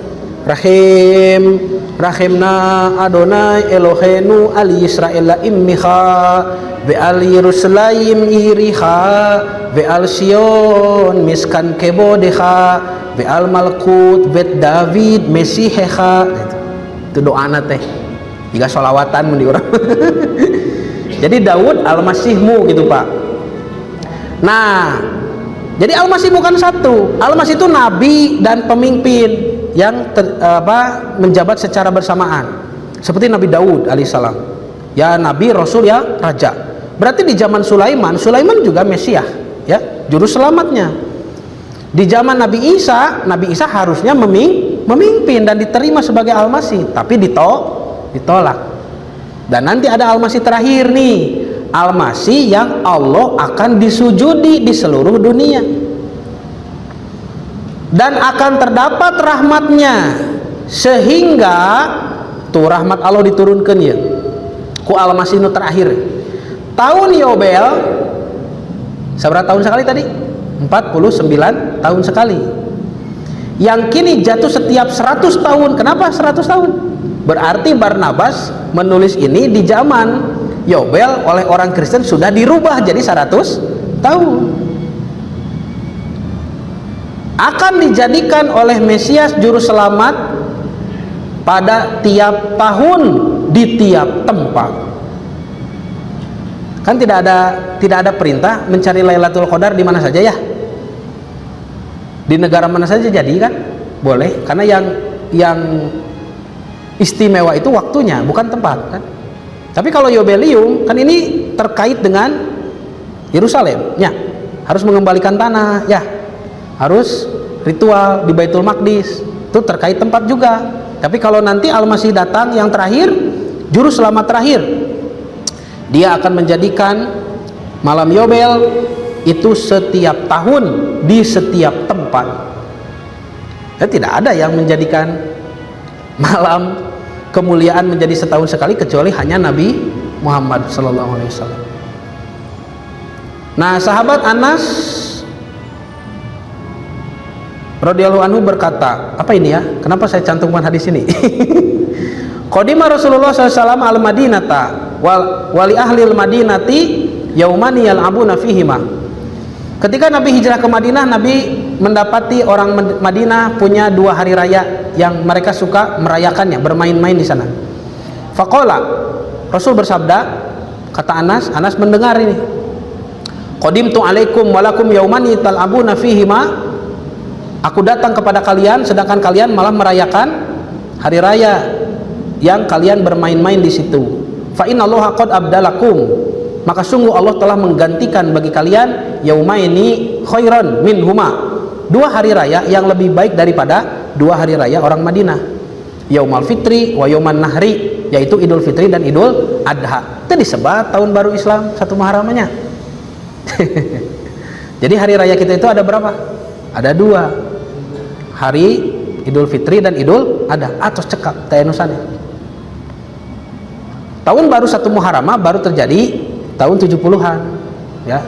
Rahimna Adonai Elohenu al Yisrael immiha ve al Yerusalem iriha ve al Sion miskan kebodeha ve al Malkut ve David Mesiheha. Itu doana teh jika sholawatan mun diurang. Jadi Daud Al-Masihmu gitu Pak. Nah, jadi Al-Masih bukan satu. Al-Masih itu nabi dan pemimpin yang menjabat secara bersamaan, seperti Nabi Daud alaihissalam, ya nabi, rasul, ya raja. Berarti di zaman Sulaiman juga Mesias, ya juru selamatnya. Di zaman Nabi Isa harusnya memimpin dan diterima sebagai Al-Masih, tapi ditolak. Dan nanti ada Al-Masih terakhir nih, Al-Masih yang Allah akan disujudi di seluruh dunia. Dan akan terdapat rahmatnya, sehingga tuh rahmat Allah diturunkan ya ku Al-Masih nu terakhir. Tahun Yobel seberapa tahun sekali tadi? 49 tahun sekali. Yang kini jatuh setiap 100 tahun. Kenapa 100 tahun? Berarti Barnabas menulis ini di zaman Yobel oleh orang Kristen sudah dirubah jadi 100 tahun. Akan dijadikan oleh Mesias juru selamat pada tiap tahun di tiap tempat. Kan tidak ada perintah mencari Lailatul Qadar di mana saja ya. Di negara mana saja jadi kan? Boleh, karena yang istimewa itu waktunya, bukan tempat kan. Tapi kalau Yobelium kan ini terkait dengan Yerusalem, ya. Harus mengembalikan tanah, ya. Harus ritual di Baitul Maqdis, itu terkait tempat juga. Tapi kalau nanti Al-Masih datang yang terakhir, juru selamat terakhir, dia akan menjadikan malam Yobel itu setiap tahun di setiap tempat. Ya, tidak ada yang menjadikan malam kemuliaan menjadi setahun sekali kecuali hanya Nabi Muhammad SAW. Nah, sahabat Anas radhiyallahu anhu berkata, apa ini ya? Kenapa saya cantumkan hadis ini? Qadima Rasulullah SAW al-Madinata wali ahli al-Madinati yaumani yal'abuna fihima. Ketika Nabi hijrah ke Madinah, Nabi mendapati orang Madinah punya 2 hari raya yang mereka suka merayakannya, bermain-main di sana. Faqala, Rasul bersabda, kata Anas mendengar ini, qadimtu alaikum walakum yaumani tal'abuna fihima. Aku datang kepada kalian sedangkan kalian malah merayakan hari raya yang kalian bermain-main di situ. Fa innallaha qad abdalakum, maka sungguh Allah telah menggantikan bagi kalian yaumaini khairan minhuma, 2 hari raya yang lebih baik daripada 2 hari raya orang Madinah. Yaumal fitri wa yauman nahri, yaitu Idul Fitri dan Idul Adha. Itu disebat tahun baru Islam 1 Muharramnya. Jadi hari raya kita itu ada berapa? Ada 2, hari Idul Fitri dan Idul Adha. Atos cekap tayanusannya. Tahun baru 1 Muharram baru terjadi tahun 70-an, ya.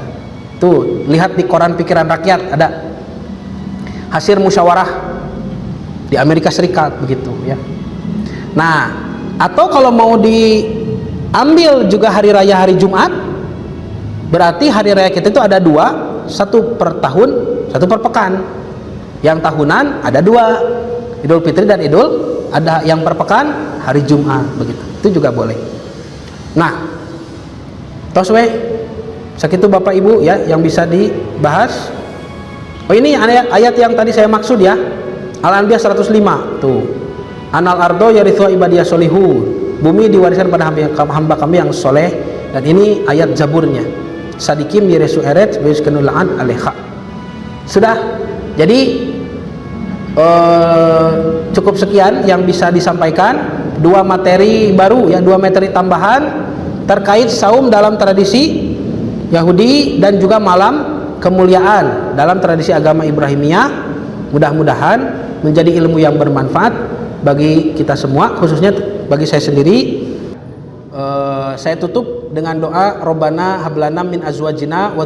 Tuh, lihat di koran Pikiran Rakyat ada hasil musyawarah di Amerika Serikat begitu, ya. Nah, atau kalau mau diambil juga hari raya hari Jumat, berarti hari raya kita itu ada 2, 1 per tahun, 1 per pekan. Yang tahunan ada 2, Idul Fitri dan Idul Adha. Yang per pekan hari Jumat begitu. Itu juga boleh. Nah, toswe segitu Bapak Ibu ya yang bisa dibahas. Oh, ini ayat yang tadi saya maksud ya, Al-Anbiya 105 tuh, anal ardo yarithu ibadiyah solihun, bumi diwariskan pada hamba kami yang soleh. Dan ini ayat Zaburnya, sadikim yiresu eret biskenulaan aleha. Sudah, jadi cukup sekian yang bisa disampaikan. 2 materi baru ya, 2 materi tambahan terkait saum dalam tradisi Yahudi dan juga malam kemuliaan dalam tradisi agama Ibrahimiyah. Mudah-mudahan menjadi ilmu yang bermanfaat bagi kita semua, khususnya bagi saya sendiri. Saya tutup dengan doa Robbana hablana min azwajina wa